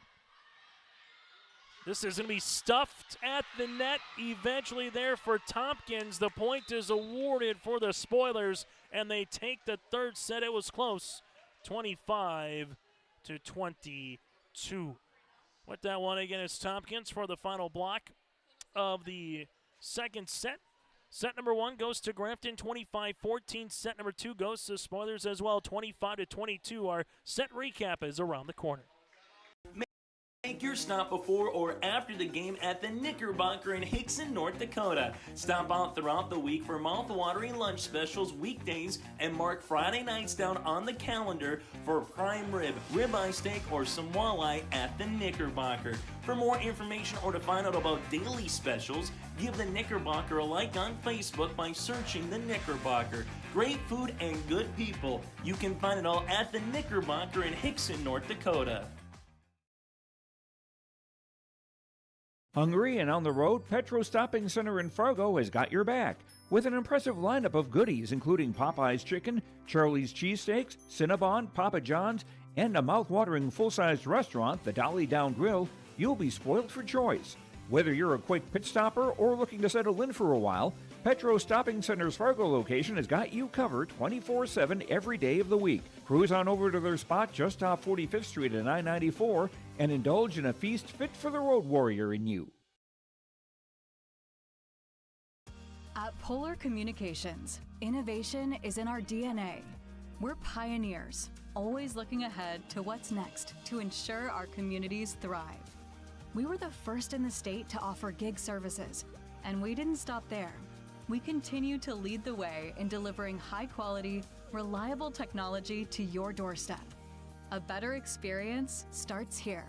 This is going to be stuffed at the net. Eventually there for Tompkins. The point is awarded for the Spoilers, and they take the third set. It was close, 25-22. With that one again, it's Tompkins for the final block of the second set. Set number 1 goes to Grafton, 25-14. Set number 2 goes to Spoilers as well, 25-22. Our set recap is around the corner.
Make your stop before or after the game at the Knickerbocker in Hickson, North Dakota. Stop out throughout the week for mouth-watering lunch specials weekdays and mark Friday nights down on the calendar for prime rib, ribeye steak, or some walleye at the Knickerbocker. For more information or to find out about daily specials, give the Knickerbocker a like on Facebook by searching the Knickerbocker. Great food and good people. You can find it all at the Knickerbocker in Hickson, North Dakota.
Hungry and on the road, Petro Stopping Center in Fargo has got your back with an impressive lineup of goodies including Popeye's Chicken, Charlie's Cheesesteaks, Cinnabon, Papa John's, and a mouth-watering full-sized restaurant, the Dolly Down Grill. You'll be spoiled for choice. Whether you're a quick pit stopper or looking to settle in for a while, Petro Stopping Center's Fargo location has got you covered 24/7 every day of the week. Cruise on over to their spot just off 45th Street at I-94 and indulge in a feast fit for the road warrior in you.
At Polar Communications, innovation is in our DNA. We're pioneers, always looking ahead to what's next to ensure our communities thrive. We were the first in the state to offer gig services, and we didn't stop there. We continue to lead the way in delivering high-quality, reliable technology to your doorstep. A better experience starts here.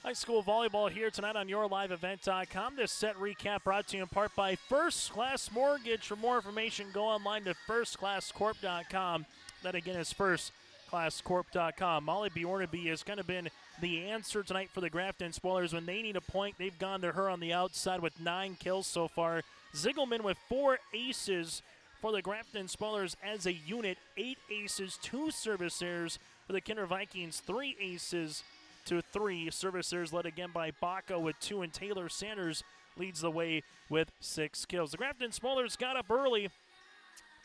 High school volleyball here tonight on YourLiveEvent.com. This set recap brought to you in part by First Class Mortgage. For more information, go online to firstclasscorp.com. That again is firstclasscorp.com. Molly Bjornaby has kind of been the answer tonight for the Grafton Spoilers. When they need a point, they've gone to her on the outside with 9 kills so far. Zigelman with 4 aces for the Grafton Spoilers as a unit. 8 aces, 2 service errors for the Kindred Vikings. 3 aces to 3 service errors, led again by Bacco with 2, and Taylor Sanders leads the way with 6 kills. The Grafton Spoilers got up early,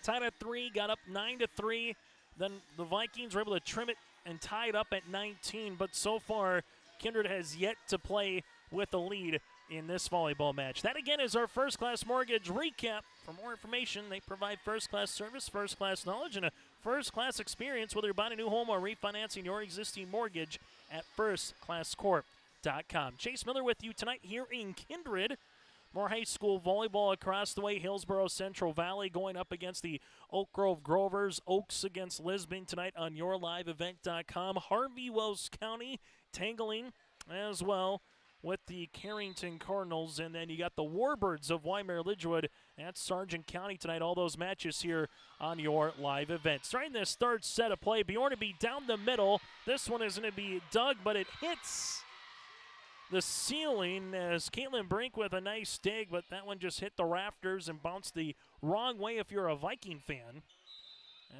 tied at 3, got up 9-3. Then the Vikings were able to trim it and tie it up at 19. But so far, Kindred has yet to play with a lead in this volleyball match. That again is our First Class Mortgage recap. For more information, they provide first-class service, first-class knowledge, and a first-class experience, whether you're buying a new home or refinancing your existing mortgage at firstclasscorp.com. Chase Miller with you tonight here in Kindred. More high school volleyball across the way. Hillsborough Central Valley going up against the Oak Grove Grovers. Oaks against Lisbon tonight on YourLiveEvent.com. Harvey Wells County tangling as well with the Carrington Cardinals. And then you got the Warbirds of Waimea Lidgewood at Sargent County tonight. All those matches here on Your Live Event. Starting this third set of play, Bjornaby down the middle. This one is going to be dug, but it hits the ceiling as Caitlin Brink with a nice dig, but that one just hit the rafters and bounced the wrong way if you're a Viking fan.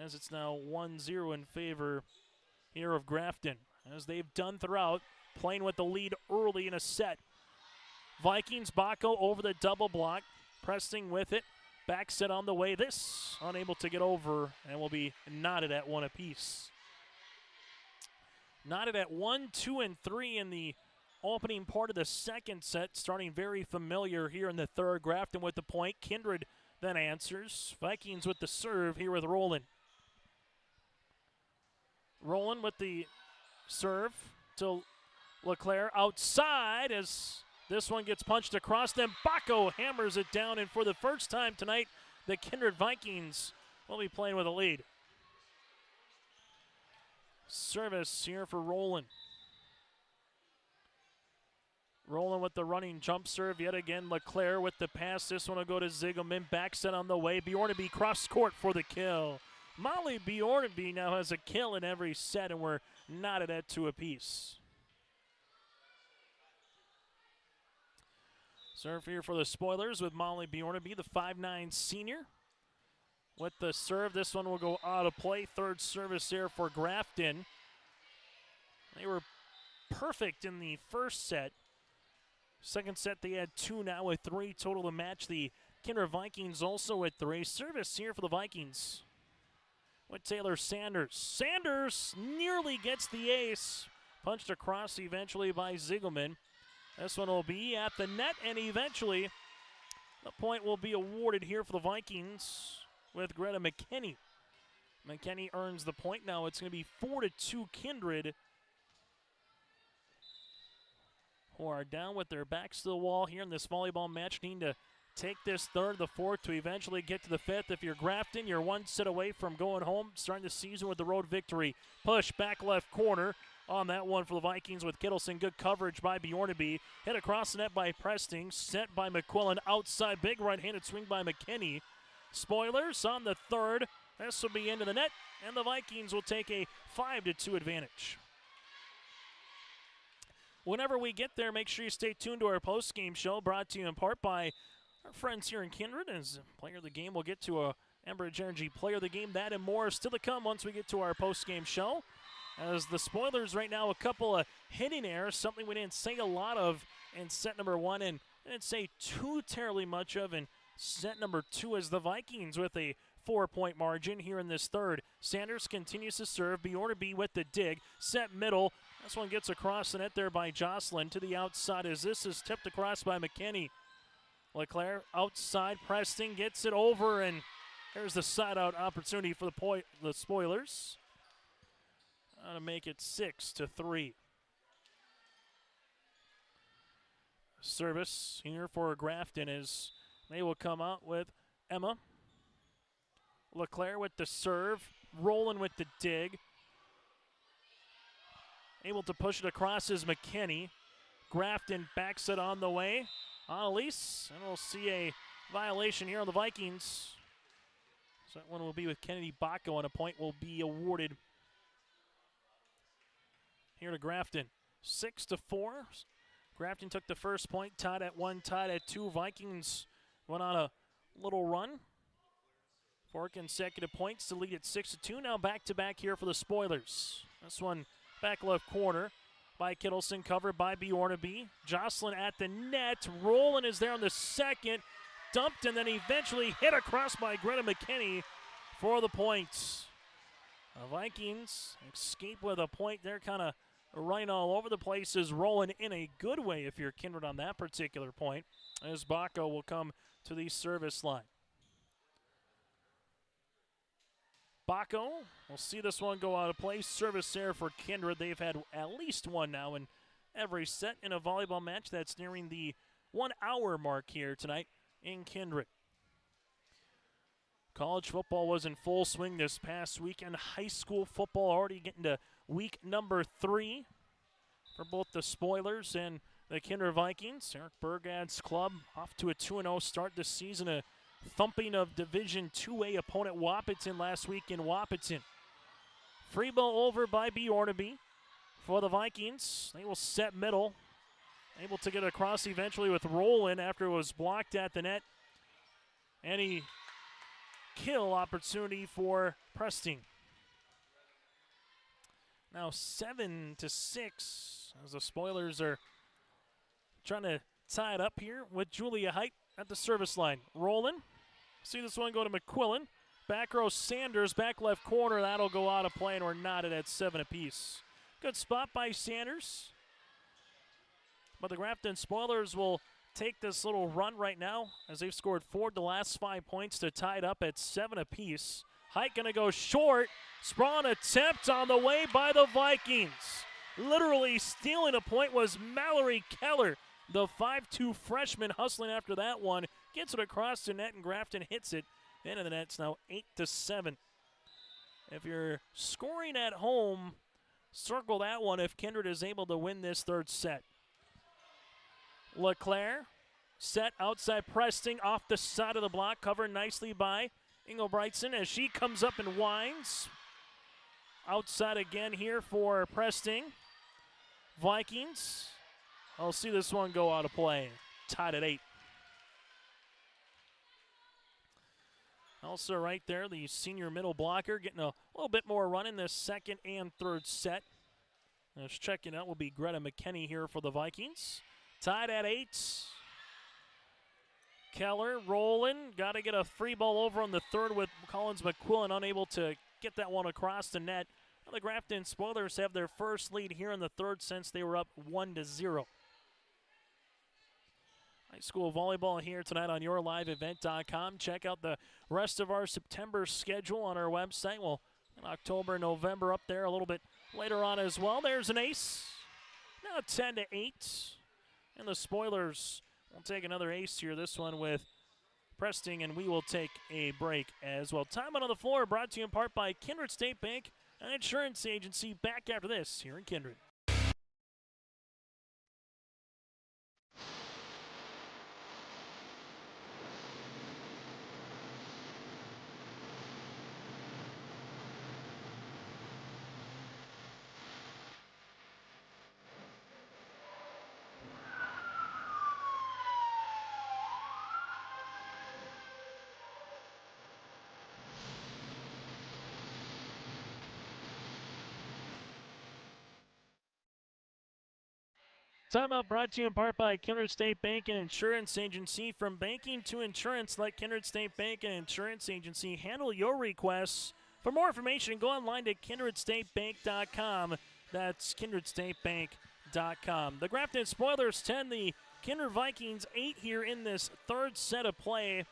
As it's now 1-0 in favor here of Grafton, as they've done throughout, playing with the lead early in a set. Vikings, Bacco over the double block, pressing with it. Back set on the way. This unable to get over and will be knotted at one apiece. Knotted at 1, 2, and 3 in the opening part of the second set, starting very familiar here in the third. Grafton with the point. Kindred then answers. Vikings with the serve here with Roland. Roland with the serve to LeClaire outside as this one gets punched across. Then Bacco hammers it down, and for the first time tonight, the Kindred Vikings will be playing with a lead. Service here for Roland. Roland with the running jump serve yet again. LeClaire with the pass. This one will go to Zigelman. Back set on the way. Bjornaby cross court for the kill. Molly Bjornaby now has a kill in every set, and we're knotted at 2 apiece. Serve here for the Spoilers with Molly Bjornaby, the 5'9" senior. With the serve, this one will go out of play. Third service here for Grafton. They were perfect in the first set. Second set, they had 2 now with 3 total to match. The Kindred Vikings also at 3. Service here for the Vikings with Taylor Sanders. Sanders nearly gets the ace. Punched across eventually by Zigelman. This one will be at the net, and eventually the point will be awarded here for the Vikings with Greta McKinney. McKinney earns the point. Now it's going to be 4-2 Kindred, who are down with their backs to the wall here in this volleyball match, needing to take this third, the fourth, to eventually get to the fifth. If you're Grafton, you're one set away from going home, starting the season with the road victory. Push back left corner on that one for the Vikings with Kittleson. Good coverage by Bjornaby. Hit across the net by Presting. Sent by McQuillan. Outside, big right-handed swing by McKinney. Spoilers on the third. This will be into the net, and the Vikings will take a 5-2 advantage. Whenever we get there, make sure you stay tuned to our post-game show, brought to you in part by our friends here in Kindred. As player of the game, we'll get to a Enbridge Energy player of the game. That and more is still to come once we get to our post-game show. As the Spoilers right now, a couple of hitting errors, something we didn't say a lot of in set number 1, and didn't say too terribly much of in set number 2, as the Vikings with a 4-point margin here in this third. Sanders continues to serve. Bjornaby with the dig. Set middle. This one gets across the net there by Jocelyn to the outside, as this is tipped across by McKinney. LeClaire outside. Preston gets it over, and there's the side-out opportunity for the Spoilers. To make it 6-3. Service here for Grafton as they will come out with Emma. LeClaire with the serve. Roland with the dig. Able to push it across is McKinney. Grafton backs it on the way. Annalise, and we'll see a violation here on the Vikings. So that one will be with Kennedy Bacco, and a point will be awarded here to Grafton. 6-4. Grafton took the first point, tied at 1, tied at 2. Vikings went on a little run. 4 consecutive points to lead at 6-2. Now back-to-back here for the Spoilers. This one back left corner by Kittleson, covered by Bjornaby. Jocelyn at the net. Roland is there on the second. Dumped and then eventually hit across by Greta McKinney for the points. The Vikings escape with a point. They're kind of running all over the place, is Roland in a good way if you're Kindred on that particular point, as Bacco will come to the service line. Bacco, we'll see this one go out of play. Service there for Kindred. They've had at least one now in every set in a volleyball match that's nearing the 1 hour mark here tonight in Kindred. College football was in full swing this past weekend. High school football already getting to week number 3 for both the Spoilers and the Kindred Vikings. Eric Burgad's club off to a 2-0 start this season. A thumping of Division 2A opponent Wahpeton last week in Wahpeton. Free ball over by Bjornaby for the Vikings. They will set middle. able to get across eventually with Rowland after it was blocked at the net. Any kill opportunity for Preston. Now 7-6 as the Spoilers are trying to tie it up here with Julia Height at the service line. Rowland. See this one go to McQuillan. Back row Sanders, back left corner. That'll go out of play, and we're knotted at 7 apiece. Good spot by Sanders. But the Grafton Spoilers will take this little run right now as they've scored 4 of the last 5 points to tie it up at 7 apiece. Height going to go short. Sprawn attempt on the way by the Vikings. Literally stealing a point was Mallory Keller, the 5'2 freshman, hustling after that one. Gets it across the net, and Grafton hits it. Into the net. It's now 8-7. If you're scoring at home, circle that one if Kindred is able to win this third set. LeClaire set outside Preston off the side of the block, covered nicely by Engelbrechtson as she comes up and winds. Outside again here for Preston. Vikings. I'll see this one go out of play. Tied at 8. Also right there, the senior middle blocker getting a little bit more run in this second and third set. Just checking out will be Greta McKenney here for the Vikings. Tied at 8. Keller rolling. Got to get a free ball over on the third with Collins McQuillan unable to get that one across the net. Well, the Grafton Spoilers have their first lead here in the third since they were up 1-0. High school volleyball here tonight on yourliveevent.com. Check out the rest of our September schedule on our website. Well, in October, November up there a little bit later on as well. There's an ace. Now 10-8. And the Spoilers will take another ace here. This one with Preston, and we will take a break as well. Time out on the floor brought to you in part by Kindred State Bank, an insurance agency. Back after this here in Kindred. Timeout brought to you in part by Kindred State Bank and Insurance Agency. From banking to insurance, let Kindred State Bank and Insurance Agency handle your requests. For more information, go online to kindredstatebank.com. That's kindredstatebank.com. The Grafton Spoilers 10, the Kindred Vikings 8 here in this third set of play.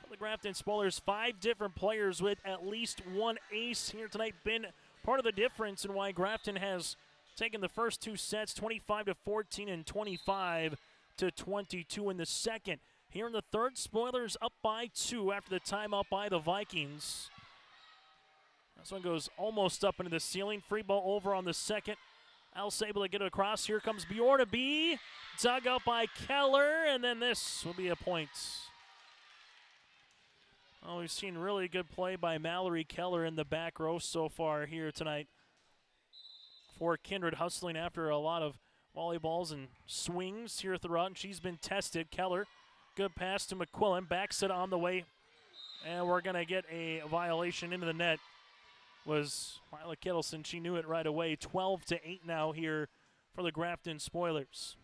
For the Grafton Spoilers, 5 different players with at least one ace here tonight been part of the difference in why Grafton has taken the first 2 sets, 25-14 and 25-22 in the second. Here in the third, Spoilers up by 2 after the timeout by the Vikings. This one goes almost up into the ceiling. Free ball over on the second. Al's able to get it across. Here comes Bjorna B. Dug out by Keller, and then this will be a point. Oh, we've seen really good play by Mallory Keller in the back row so far here tonight. For Kindred, hustling after a lot of volleyballs and swings here throughout, and she's been tested. Keller, good pass to McQuillan, backs it on the way, and we're going to get a violation into the net. Was Mila Kittleson. She knew it right away. 12-8 now here for the Grafton Spoilers.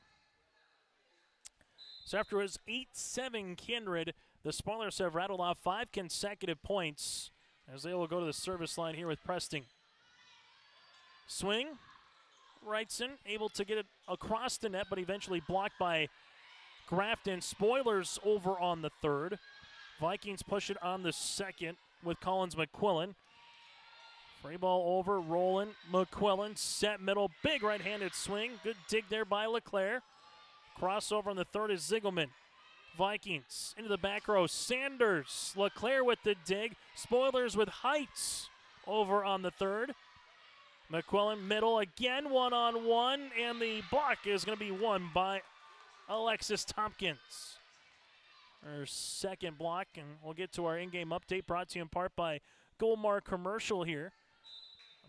So after it was 8-7 Kindred, the Spoilers have rattled off 5 consecutive points as they will go to the service line here with Preston. Swing. Wrightson able to get it across the net, but eventually blocked by Grafton. Spoilers over on the third. Vikings push it on the second with Collins McQuillan. Free ball over, rolling. McQuillan, set middle, big right-handed swing. Good dig there by LeClaire. Crossover on the third is Ziegelman. Vikings into the back row. Sanders, LeClaire with the dig. Spoilers with Heights over on the third. McQuillan middle again, one-on-one, and the block is going to be won by Alexis Tompkins. Her second block, and we'll get to our in-game update brought to you in part by Goldmar Commercial here.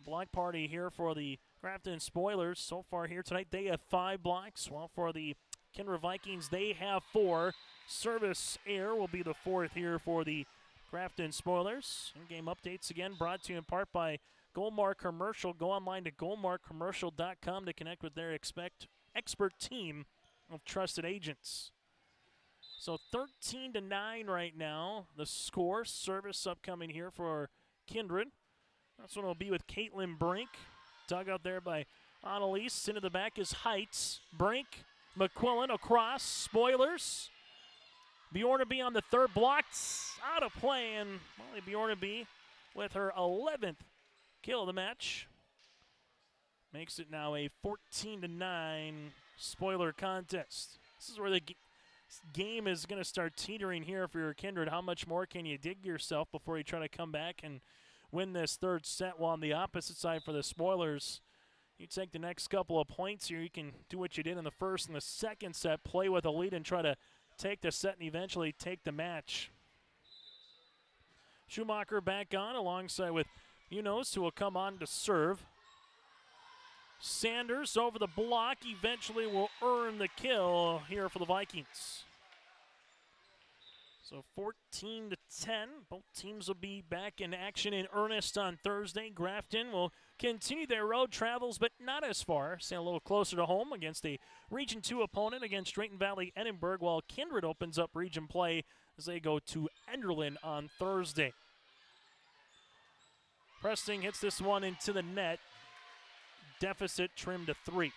A block party here for the Grafton Spoilers. So far here tonight, they have 5 blocks, while for the Kindred Vikings, they have 4. Service error will be the 4th here for the Grafton Spoilers. In-game updates again brought to you in part by Goldmark Commercial. Go online to goldmarkcommercial.com to connect with their expert team of trusted agents. So 13-9 right now. The score, service upcoming here for Kindred. That's what it'll be with Caitlin Brink. Dug out there by Annalise. Into the back is Heights. Brink, McQuillan across. Spoilers. Bjornaby on the third, blocked out of play, and Molly Bjornaby with her 11th kill of the match. Makes it now a 14-9 spoiler contest. This is where the game is going to start teetering here for your Kindred. How much more can you dig yourself before you try to come back and win this third set? While on the opposite side for the Spoilers, you take the next couple of points here. You can do what you did in the first and the second set, play with a lead and try to take the set and eventually take the match. Schumacher back on alongside with Munoz, who will come on to serve. Sanders over the block, eventually will earn the kill here for the Vikings. So 14-10, both teams will be back in action in earnest on Thursday. Grafton will continue their road travels, but not as far. Stay a little closer to home against a Region 2 opponent against Drayton Valley Edinburgh, while Kindred opens up region play as they go to Enderlin on Thursday. Preston hits this one into the net. Deficit trimmed to 3.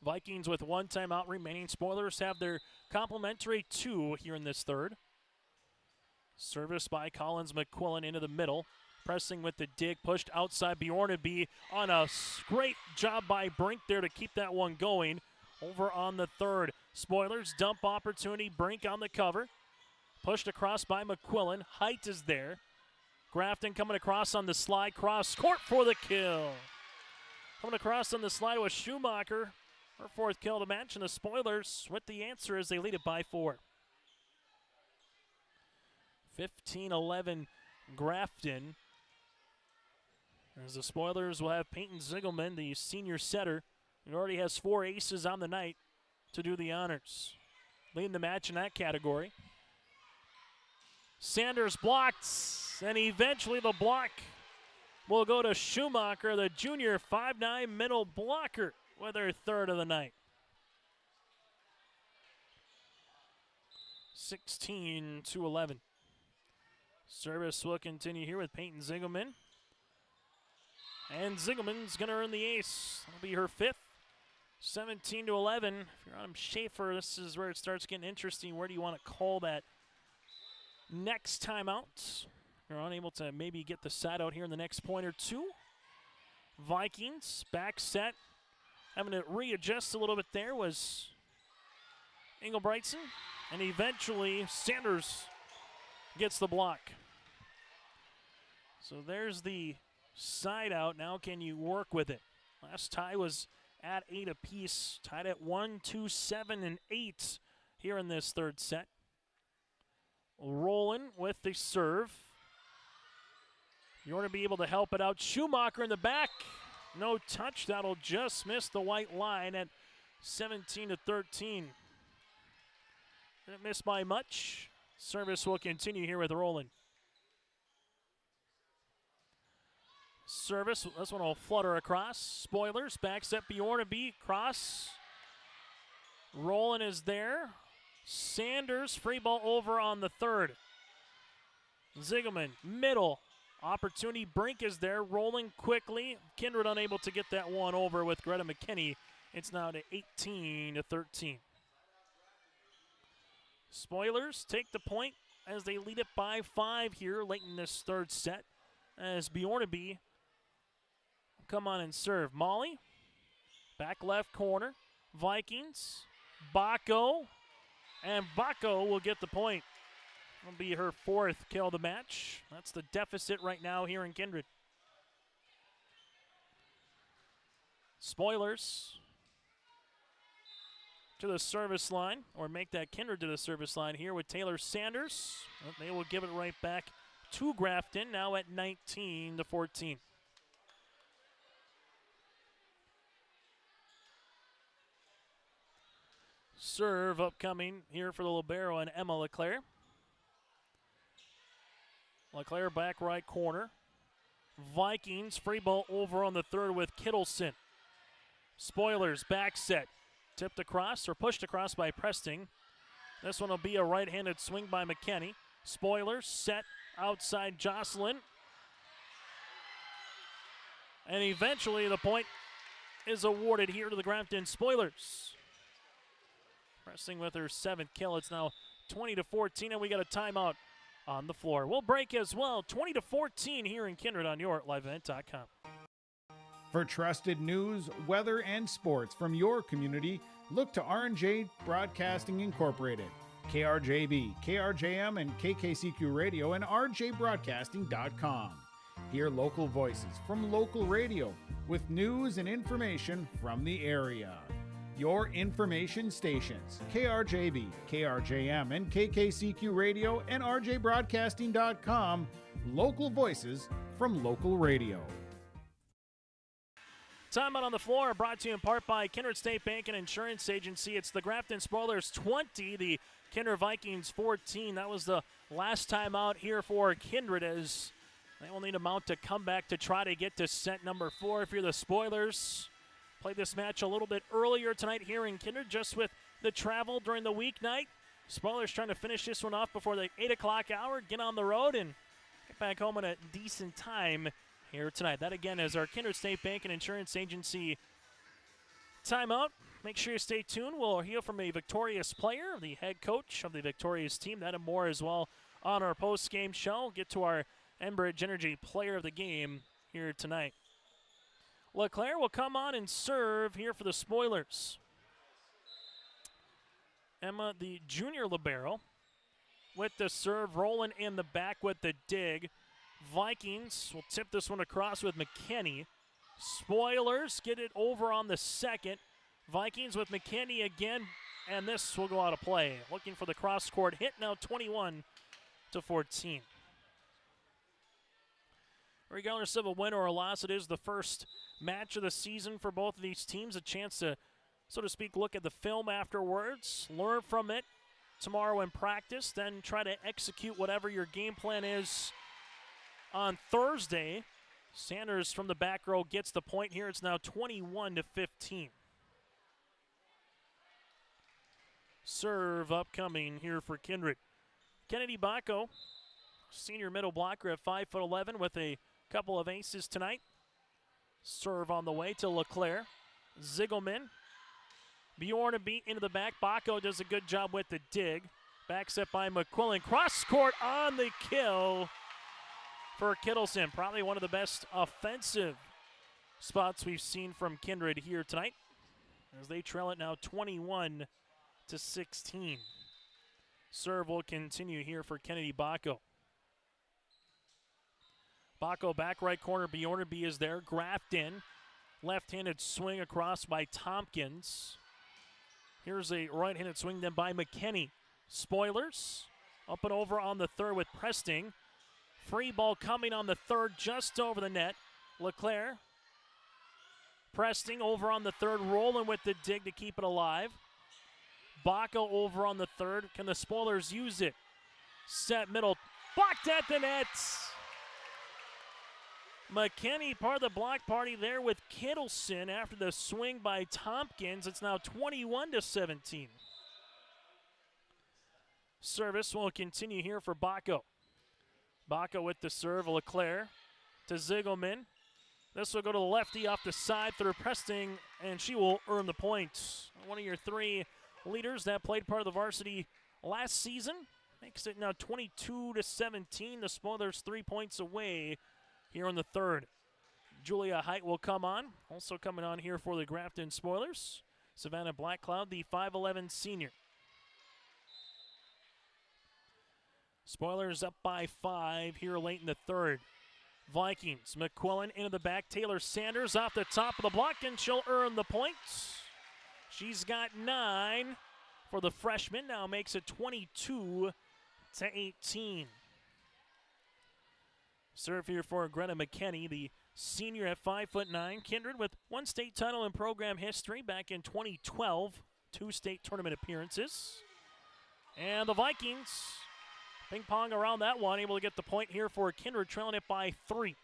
Vikings with 1 timeout remaining. Spoilers have their complimentary 2 here in this third. Service by Collins McQuillan into the middle. Pressing with the dig, pushed outside. Bjornaby on a great job by Brink there to keep that one going. Over on the third. Spoilers dump opportunity. Brink on the cover. Pushed across by McQuillan. Height is there. Grafton coming across on the slide. Cross court for the kill. Coming across on the slide was Schumacher. Her 4th kill of the match, and the Spoilers with the answer as they lead it by 4. 15-11 Grafton. As the Spoilers will have Peyton Ziegelman, the senior setter, who already has 4 aces on the night, to do the honors. Leading the match in that category. Sanders blocked, and eventually the block will go to Schumacher, the junior 5'9" middle blocker, with her 3rd of the night. 16-11. Service will continue here with Peyton Ziegelman. And Ziegelman's going to earn the ace. That'll be her 5th. 17-11. If you're on Schaefer, this is where it starts getting interesting. Where do you want to call that next timeout? You're unable to maybe get the side out here in the next point or two. Vikings back set. Having to readjust a little bit there was Engelbrechtson. And eventually Sanders gets the block. So there's the side out. Now can you work with it? Last tie was at 8 apiece. Tied at 1, 2, 7, and 8 here in this third set. Rolling with the serve. You want to be able to help it out. Schumacher in the back. No touch. That'll just miss the white line at 17-13. Didn't miss by much. Service will continue here with Roland. Service, this one will flutter across. Spoilers, back set Bjornaby, cross. Roland is there. Sanders, free ball over on the third. Ziegelman, middle. Opportunity, Brink is there, rolling quickly. Kindred unable to get that one over with Greta McKinney. It's now to 18-13. Spoilers take the point as they lead it by 5 here late in this third set. As Bjornaby come on and serve. Molly, back left corner. Vikings, Bacco, and Bacco will get the point. That'll be her 4th kill of the match. That's the deficit right now here in Kindred. Spoilers to the service line, or make that Kindred to the service line here with Taylor Sanders. Well, they will give it right back to Grafton, now at 19-14. Serve upcoming here for the libero and Emma LeClaire. LeClaire back right corner. Vikings free ball over on the third with Kittleson. Spoilers back set. Tipped across or pushed across by Preston. This one will be a right-handed swing by McKinney. Spoilers set outside Jocelyn. And eventually the point is awarded here to the Grafton Spoilers. Pressing with her 7th kill. It's now 20-14, and we got a timeout on the floor. We'll break as well. 20-14 here in Kindred on your liveevent.com.
For trusted news, weather, and sports from your community, look to R&J Broadcasting Incorporated. KRJB, KRJM, and KKCQ Radio, and rjbroadcasting.com. Hear local voices from local radio with news and information from the area. Your information stations, KRJB, KRJM, and KKCQ Radio, and rjbroadcasting.com. Local voices from local radio.
Timeout on the floor brought to you in part by Kindred State Bank and Insurance Agency. It's the Grafton Spoilers 20, the Kindred Vikings 14. That was the last time out here for Kindred, as they will need a mount to come back to try to get to set number 4. If you're the Spoilers, played this match a little bit earlier tonight here in Kindred, just with the travel during the weeknight. Spoilers trying to finish this one off before the 8 o'clock hour, get on the road, and get back home in a decent time here tonight. That again is our Kindred State Bank and Insurance Agency timeout. Make sure you stay tuned. We'll hear from a victorious player, the head coach of the victorious team. That and more as well on our post-game show. Get to our Enbridge Energy player of the game here tonight. LeClaire will come on and serve here for the Spoilers. Emma, the junior libero, with the serve, rolling in the back with the dig. Vikings will tip this one across with McKinney. Spoilers get it over on the second. Vikings with McKinney again, and this will go out of play. Looking for the cross-court hit, now 21-14. Regardless of a win or a loss, it is the first match of the season for both of these teams. A chance to, so to speak, look at the film afterwards, learn from it tomorrow in practice, then try to execute whatever your game plan is on Thursday. Sanders from the back row gets the point here. It's now 21-15. Serve upcoming here for Kindred. Kennedy Bacco, senior middle blocker at 5'11", with a couple of aces tonight. Serve on the way to LeClaire. Ziegelman. Bjorn beat into the back. Bacco does a good job with the dig. Back set by McQuillan. Cross court on the kill for Kittleson. Probably one of the best offensive spots we've seen from Kindred here tonight, as they trail it now 21-16. Serve will continue here for Kennedy Bacco. Bacco back right corner. Bjornaby is there. Grafton. Left-handed swing across by Tompkins. Here's a right-handed swing then by McKinney. Spoilers up and over on the third with Presting. Free ball coming on the third, just over the net. LeClaire. Presting over on the third, rolling with the dig to keep it alive. Bacco over on the third. Can the Spoilers use it? Set middle. Blocked at the net. McKinney part of the block party there with Kittleson after the swing by Tompkins. It's now 21-17. Service will continue here for Bacco. Bacco with the serve. LeClaire to Ziegelman. This will go to the lefty off the side through Presting, and she will earn the points. One of your three leaders that played part of the varsity last season makes it now 22-17. The Spoilers 3 points away here in the third. Julia Height will come on. Also coming on here for the Grafton Spoilers, Savannah Blackcloud, the 5'11" senior. Spoilers up by 5 here late in the third. Vikings, McQuillan into the back. Taylor Sanders off the top of the block, and she'll earn the points. She's got 9 for the freshman. Now makes it 22-18. Serve here for Greta McKinney, the senior at 5'9". Kindred with one state title in program history back in 2012. 2 state tournament appearances. And the Vikings ping pong around that one, able to get the point here for Kindred, trailing it by 3.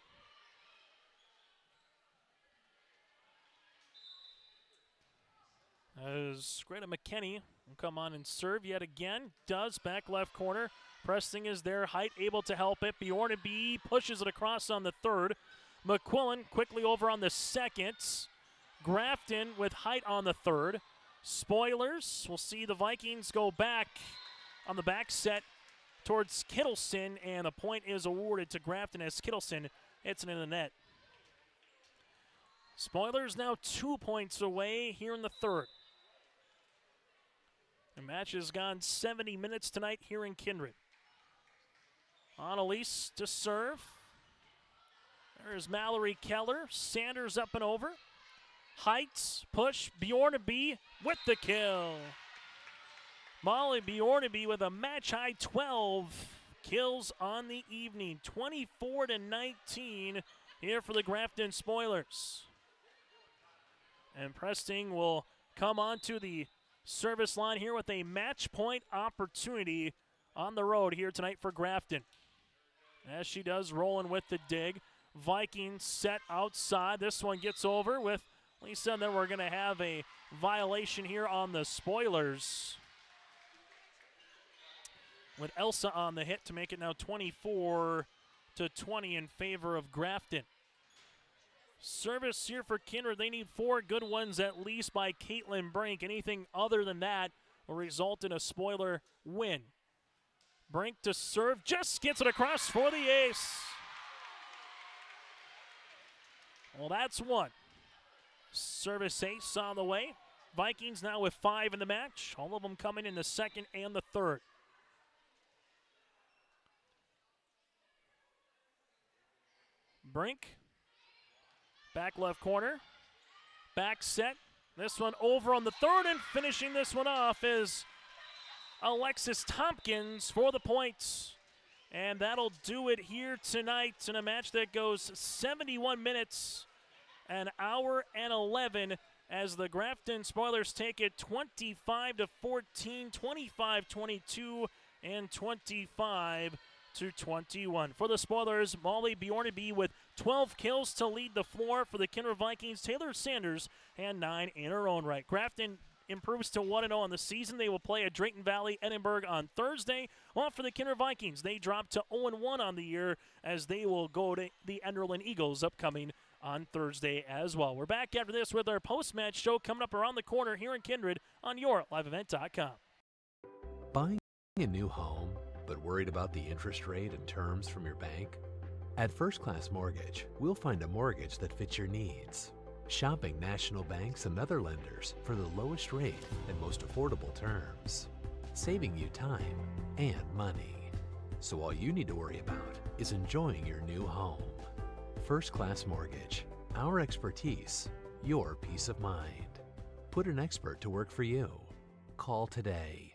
As Greta McKinney will come on and serve yet again. Does back left corner. Pressing is there. Height able to help it. Bjornaby pushes it across on the third. McQuillan quickly over on the second. Grafton with Height on the third. Spoilers. We'll see the Vikings go back on the back set towards Kittleson, and a point is awarded to Grafton as Kittleson hits it in the net. Spoilers now 2 points away here in the third. The match has gone 70 minutes tonight here in Kindred. Annalise to serve. There's Mallory Keller. Sanders up and over. Heights, push, Bjornaby with the kill. Molly Bjornaby with a match-high 12 kills on the evening. 24-19 here for the Grafton Spoilers. And Preston will come onto the service line here with a match point opportunity on the road here tonight for Grafton. As she does, rolling with the dig. Vikings set outside. This one gets over with Lisa, and then we're going to have a violation here on the Spoilers, with Elsa on the hit to make it now 24-20 in favor of Grafton. Service here for Kindred. They need 4 good ones at least by Caitlin Brink. Anything other than that will result in a Spoiler win. Brink to serve, just gets it across for the ace. Well, that's one. Service ace on the way. Vikings now with 5 in the match. All of them coming in the second and the third. Brink. Back left corner. Back set. This one over on the third, and finishing this one off is Alexis Tompkins for the points. And that'll do it here tonight in a match that goes 71 minutes, an hour and 11, as the Grafton Spoilers take it 25-14, 25-22, and 25-21. For the Spoilers, Molly Bjornaby with 12 kills to lead the floor. For the Kindred Vikings, Taylor Sanders and 9 in her own right. Grafton improves to 1-0 on the season. They will play at Drayton Valley Edinburgh on Thursday. While for the Kindred Vikings, they drop to 0-1 on the year as they will go to the Enderlin Eagles upcoming on Thursday as well. We're back after this with our post-match show coming up around the corner here in Kindred on YourLiveEvent.com.
Buying a new home, but worried about the interest rate and terms from your bank? At First Class Mortgage, we'll find a mortgage that fits your needs. Shopping national banks and other lenders for the lowest rate and most affordable terms. Saving you time and money. So all you need to worry about is enjoying your new home. First Class Mortgage. Our expertise, your peace of mind. Put an expert to work for you. Call today.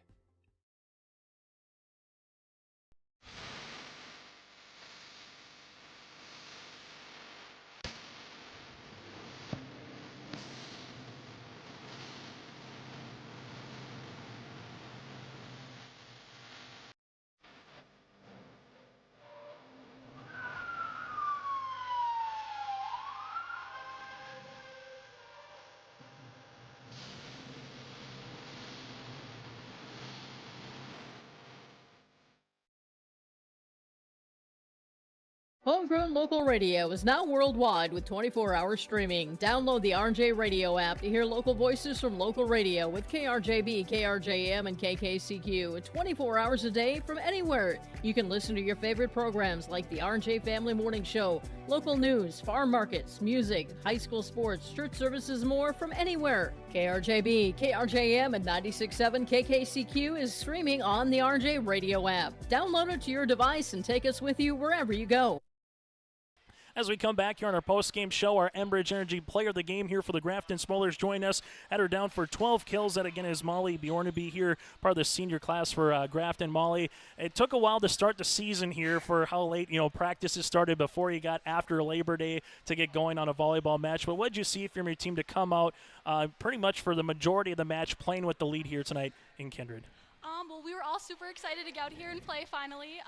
Homegrown Local Radio is now worldwide with 24-hour streaming. Download the RJ Radio app to hear local voices from local radio with KRJB, KRJM, and KKCQ 24 hours a day from anywhere. You can listen to your favorite programs like the RJ Family Morning Show, local news, farm markets, music, high school sports, church services, more from anywhere. KRJB, KRJM, and 96.7 KKCQ is streaming on the RJ Radio app. Download it to your device and take us with you wherever you go.
As we come back here on our post-game show, our Enbridge Energy Player of the Game here for the Grafton Spoilers join us. Had her down for 12 kills. That again is Molly Bjornaby here, part of the senior class for Grafton. Molly, it took a while to start the season here for how late practices started before you got after Labor Day to get going on a volleyball match. But what did you see from your team to come out pretty much for the majority of the match playing with the lead here tonight in Kindred?
Well, we were all super excited to get out here and play finally.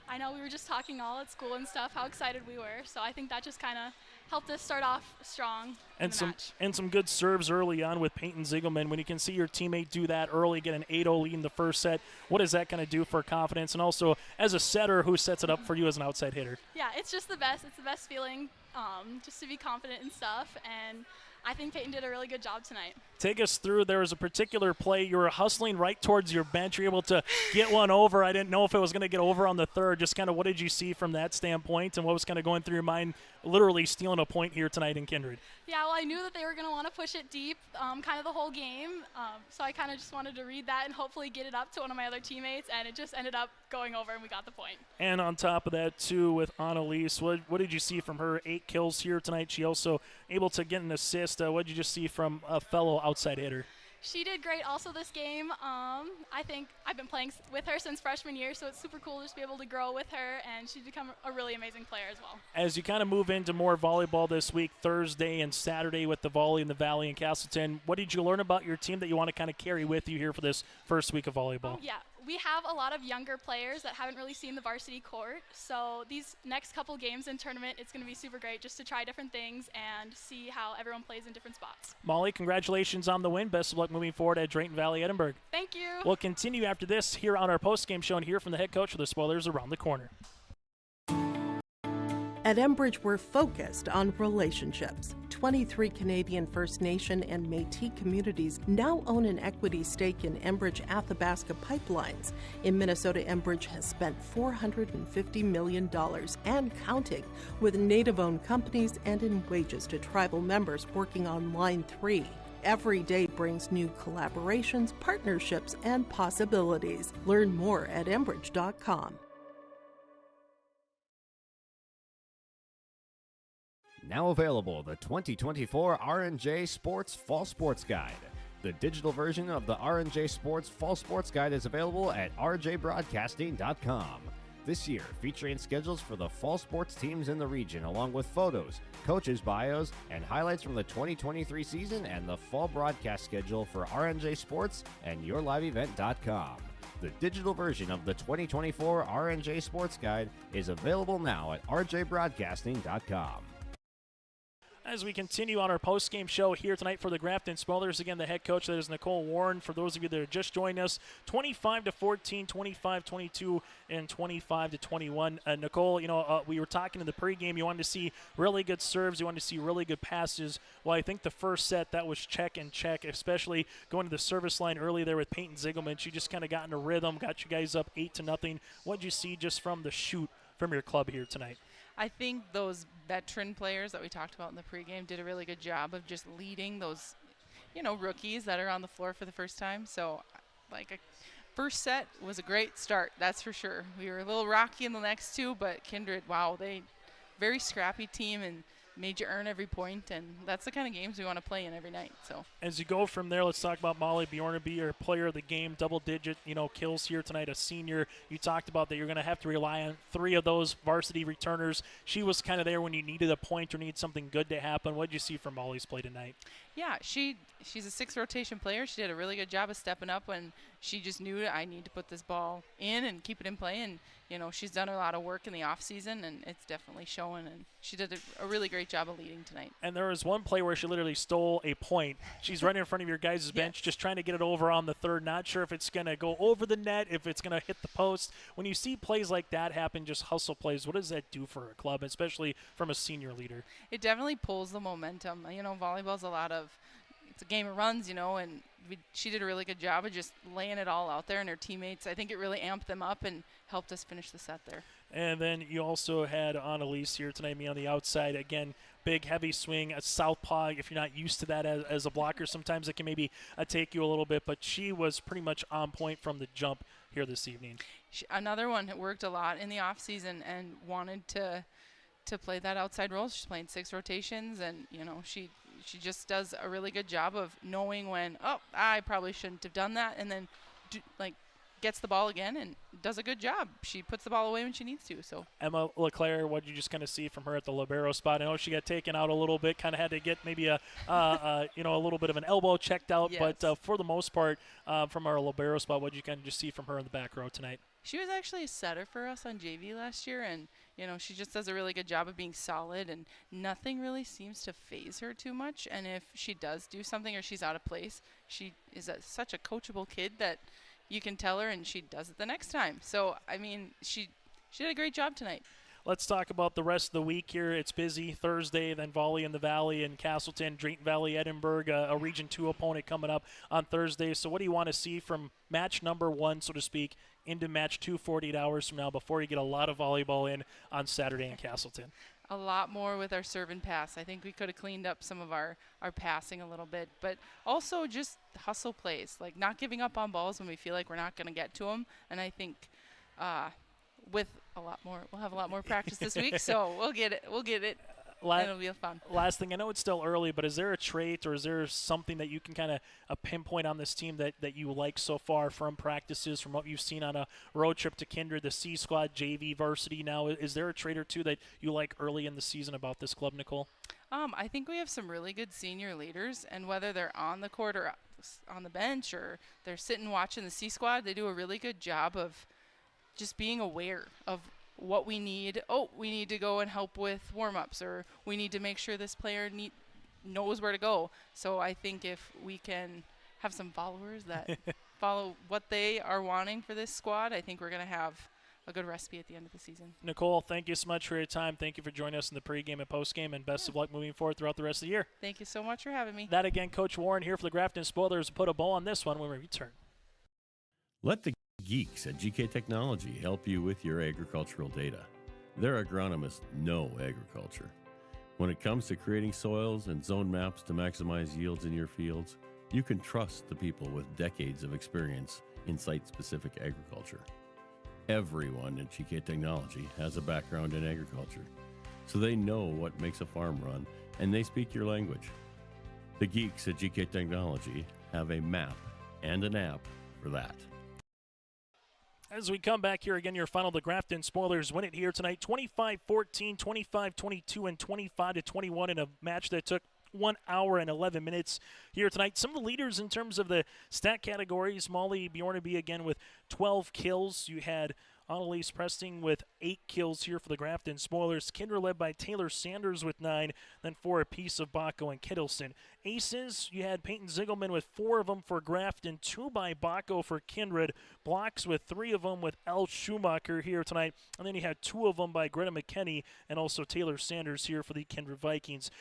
I know we were just talking all at school and stuff, how excited we were. So I think that just kind of helped us start off strong in the match.
And some good serves early on with Peyton Ziegelman. When you can see your teammate do that early, get an 8-0 lead in the first set, what is that going to do for confidence? And also, as a setter, who sets it up for you as an outside hitter?
Yeah, it's just the best. It's the best feeling just to be confident and stuff. And I think Peyton did a really good job tonight.
Take us through. There was a particular play. You were hustling right towards your bench. You were able to get one over. I didn't know if it was going to get over on the third. Just kind of what did you see from that standpoint, and what was kind of going through your mind literally stealing a point here tonight in Kindred?
Yeah, well, I knew that they were going to want to push it deep kind of the whole game. So I kind of just wanted to read that and hopefully get it up to one of my other teammates, and it just ended up going over, and we got the point.
And on top of that, too, with Annalise, what did you see from her? 8 kills here tonight. She also able to get an assist. What did you just see from a fellow outside hitter?
She did great also this game. I think I've been playing with her since freshman year, so it's super cool to just be able to grow with her, and she's become a really amazing player as well.
As you kind of move into more volleyball this week, Thursday and Saturday with the volley in the Valley and Castleton, what did you learn about your team that you want to kind of carry with you here for this first week of volleyball?
Yeah, we have a lot of younger players that haven't really seen the varsity court, so these next couple games in tournament, it's going to be super great just to try different things and see how everyone plays in different spots.
Molly, congratulations on the win. Best of luck moving forward at Drayton Valley Edinburgh.
Thank you.
We'll continue after this here on our post-game show and hear from the head coach of the Spoilers around the corner.
At Enbridge, we're focused on relationships. 23 Canadian First Nation and Métis communities now own an equity stake in Enbridge Athabasca Pipelines. In Minnesota, Enbridge has spent $450 million and counting with Native-owned companies and in wages to tribal members working on Line 3. Every day brings new collaborations, partnerships, and possibilities. Learn more at Enbridge.com.
Now available, the 2024 R&J Sports Fall Sports Guide. The digital version of the R&J Sports Fall Sports Guide is available at rjbroadcasting.com. This year, featuring schedules for the fall sports teams in the region, along with photos, coaches' bios, and highlights from the 2023 season and the fall broadcast schedule for R&J Sports and YourLiveEvent.com. The digital version of the 2024 R&J Sports Guide is available now at rjbroadcasting.com.
As we continue on our post-game show here tonight for the Grafton Spoilers, again, the head coach, that is Nicole Warren. For those of you that are just joining us, 25-14, 25-22, and 25-21. Nicole, we were talking in the pregame. You wanted to see really good serves. You wanted to see really good passes. Well, I think the first set, that was check and check, especially going to the service line early there with Peyton Ziegelman. She just kind of got in a rhythm, got you guys up 8-0. What did you see just from the shoot from your club here tonight?
I think those veteran players that we talked about in the pregame did a really good job of just leading those, rookies that are on the floor for the first time. So, first set was a great start, that's for sure. We were a little rocky in the next two, but Kindred, wow, they very scrappy team and made you earn every point, and that's the kind of games we want to play in every night. So
as you go from there, let's talk about Molly Bjornaby, your player of the game, double-digit, kills here tonight, a senior. You talked about that you're going to have to rely on 3 of those varsity returners. She was kind of there when you needed a point or need something good to happen. What did you see from Molly's play tonight?
Yeah, she's a 6-rotation player. She did a really good job of stepping up when she just knew I need to put this ball in and keep it in play. And, she's done a lot of work in the off season, and it's definitely showing. And she did a really great job of leading tonight.
And there was one play where she literally stole a point. She's right in front of your guys' bench, just trying to get it over on the third. Not sure if it's going to go over the net, if it's going to hit the post. When you see plays like that happen, just hustle plays, what does that do for a club, especially from a senior leader?
It definitely pulls the momentum. Volleyball's it's a game of runs, and she did a really good job of just laying it all out there, and her teammates, I think it really amped them up and helped us finish the set there.
And then you also had Annalise here tonight, me on the outside. Again, big, heavy swing, a southpaw. If you're not used to that as a blocker, sometimes it can maybe take you a little bit, but she was pretty much on point from the jump here this evening.
Another one that worked a lot in the off season and wanted to to play that outside role. She's playing 6 rotations, and she just does a really good job of knowing when, oh, I probably shouldn't have done that, and then gets the ball again and does a good job. She puts the ball away when she needs to. So
Emma LeClaire, what did you just kind of see from her at the libero spot? I know she got taken out a little bit, kind of had to get maybe a little bit of an elbow checked out,
yes.
But for the most part, from our libero spot, what did you kind of just see from her in the back row tonight?
She was actually a setter for us on JV last year, and she just does a really good job of being solid, and nothing really seems to phase her too much. And if she does do something or she's out of place, she is such a coachable kid that you can tell her and she does it the next time. So, I mean, she did a great job tonight.
Let's talk about the rest of the week here. It's busy. Thursday, then Volley in the Valley in Castleton, Drayton Valley, Edinburgh, a Region 2 opponent coming up on Thursday. So what do you want to see from match number 1, so to speak, into match 2 48 hours from now before you get a lot of volleyball in on Saturday in Castleton?
A lot more with our serve and pass. I think we could have cleaned up some of our passing a little bit, but also just hustle plays, like not giving up on balls when we feel like we're not going to get to them. And I think with a lot more, we'll have a lot more practice this week, so we'll get it. And it'll be fun.
Last thing, I know it's still early, but is there a trait or is there something that you can kind of pinpoint on this team that you like so far from practices, from what you've seen on a road trip to Kindred, the C Squad, JV, varsity now? Is there a trait or two that you like early in the season about this club, Nicole?
I think we have some really good senior leaders, and whether they're on the court or on the bench or they're sitting watching the C Squad, they do a really good job of just being aware of what we need. Oh, we need to go and help with warm-ups, or we need to make sure this player knows where to go. So I think if we can have some followers that follow what they are wanting for this squad, I think we're going to have a good recipe at the end of the season.
Nicole, thank you so much for your time. Thank you for joining us in the pregame and postgame, and best of luck moving forward throughout the rest of the year.
Thank you so much for having me.
That again, Coach Warren here for the Grafton Spoilers. Put a bow on this one when we return.
Let the geeks at GK Technology help you with your agricultural data. Their agronomists know agriculture. When it comes to creating soils and zone maps to maximize yields in your fields, you can trust the people with decades of experience in site-specific agriculture. Everyone at GK Technology has a background in agriculture, so they know what makes a farm run, and they speak your language. The geeks at GK Technology have a map and an app for that.
As we come back here again, your final, the Grafton Spoilers win it here tonight, 25-14, 25-22, and 25-21 in a match that took 1 hour and 11 minutes here tonight. Some of the leaders in terms of the stat categories: Molly Bjornaby again with 12 kills. You had Annalise Presting with 8 kills here for the Grafton Spoilers. Kindred led by Taylor Sanders with 9, then 4 apiece of Bacco and Kittleson. Aces, you had Peyton Ziegelman with 4 of them for Grafton, 2 by Bacco for Kindred. Blocks with 3 of them with Elle Schumacher here tonight. And then you had 2 of them by Greta McKenney and also Taylor Sanders here for the Kindred Vikings.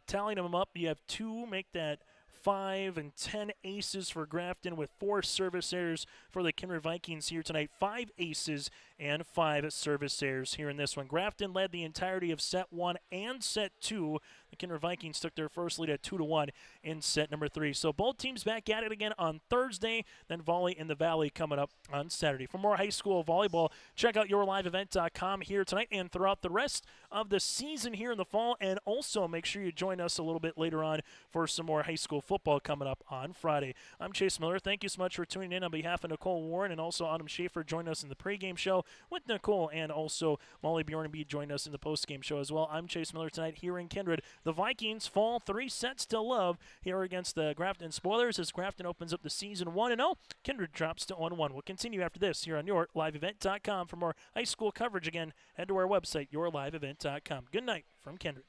Tallying them up, you have 2, make that 5 and 10 aces for Grafton with 4 service errors for the Kindred Vikings here tonight. 5 aces and 5 service errors here in this one. Grafton led the entirety of set 1 and set 2. The Kindred Vikings took their first lead at 2-1 in set number 3. So both teams back at it again on Thursday, then Volley in the Valley coming up on Saturday. For more high school volleyball, check out yourliveevent.com here tonight and throughout the rest of the season here in the fall. And also make sure you join us a little bit later on for some more high school football coming up on Friday. I'm Chase Miller. Thank you so much for tuning in on behalf of Nicole Warren and also Autumn Schaefer joining us in the pregame show with Nicole, and also Molly Bjornaby joining us in the postgame show as well. I'm Chase Miller tonight here in Kindred. The Vikings fall 3 sets to love here against the Grafton Spoilers as Grafton opens up the season 1-0. Kindred drops to 1-1. We'll continue after this here on yourliveevent.com. For more high school coverage, again, head to our website, yourliveevent.com. Good night from Kindred.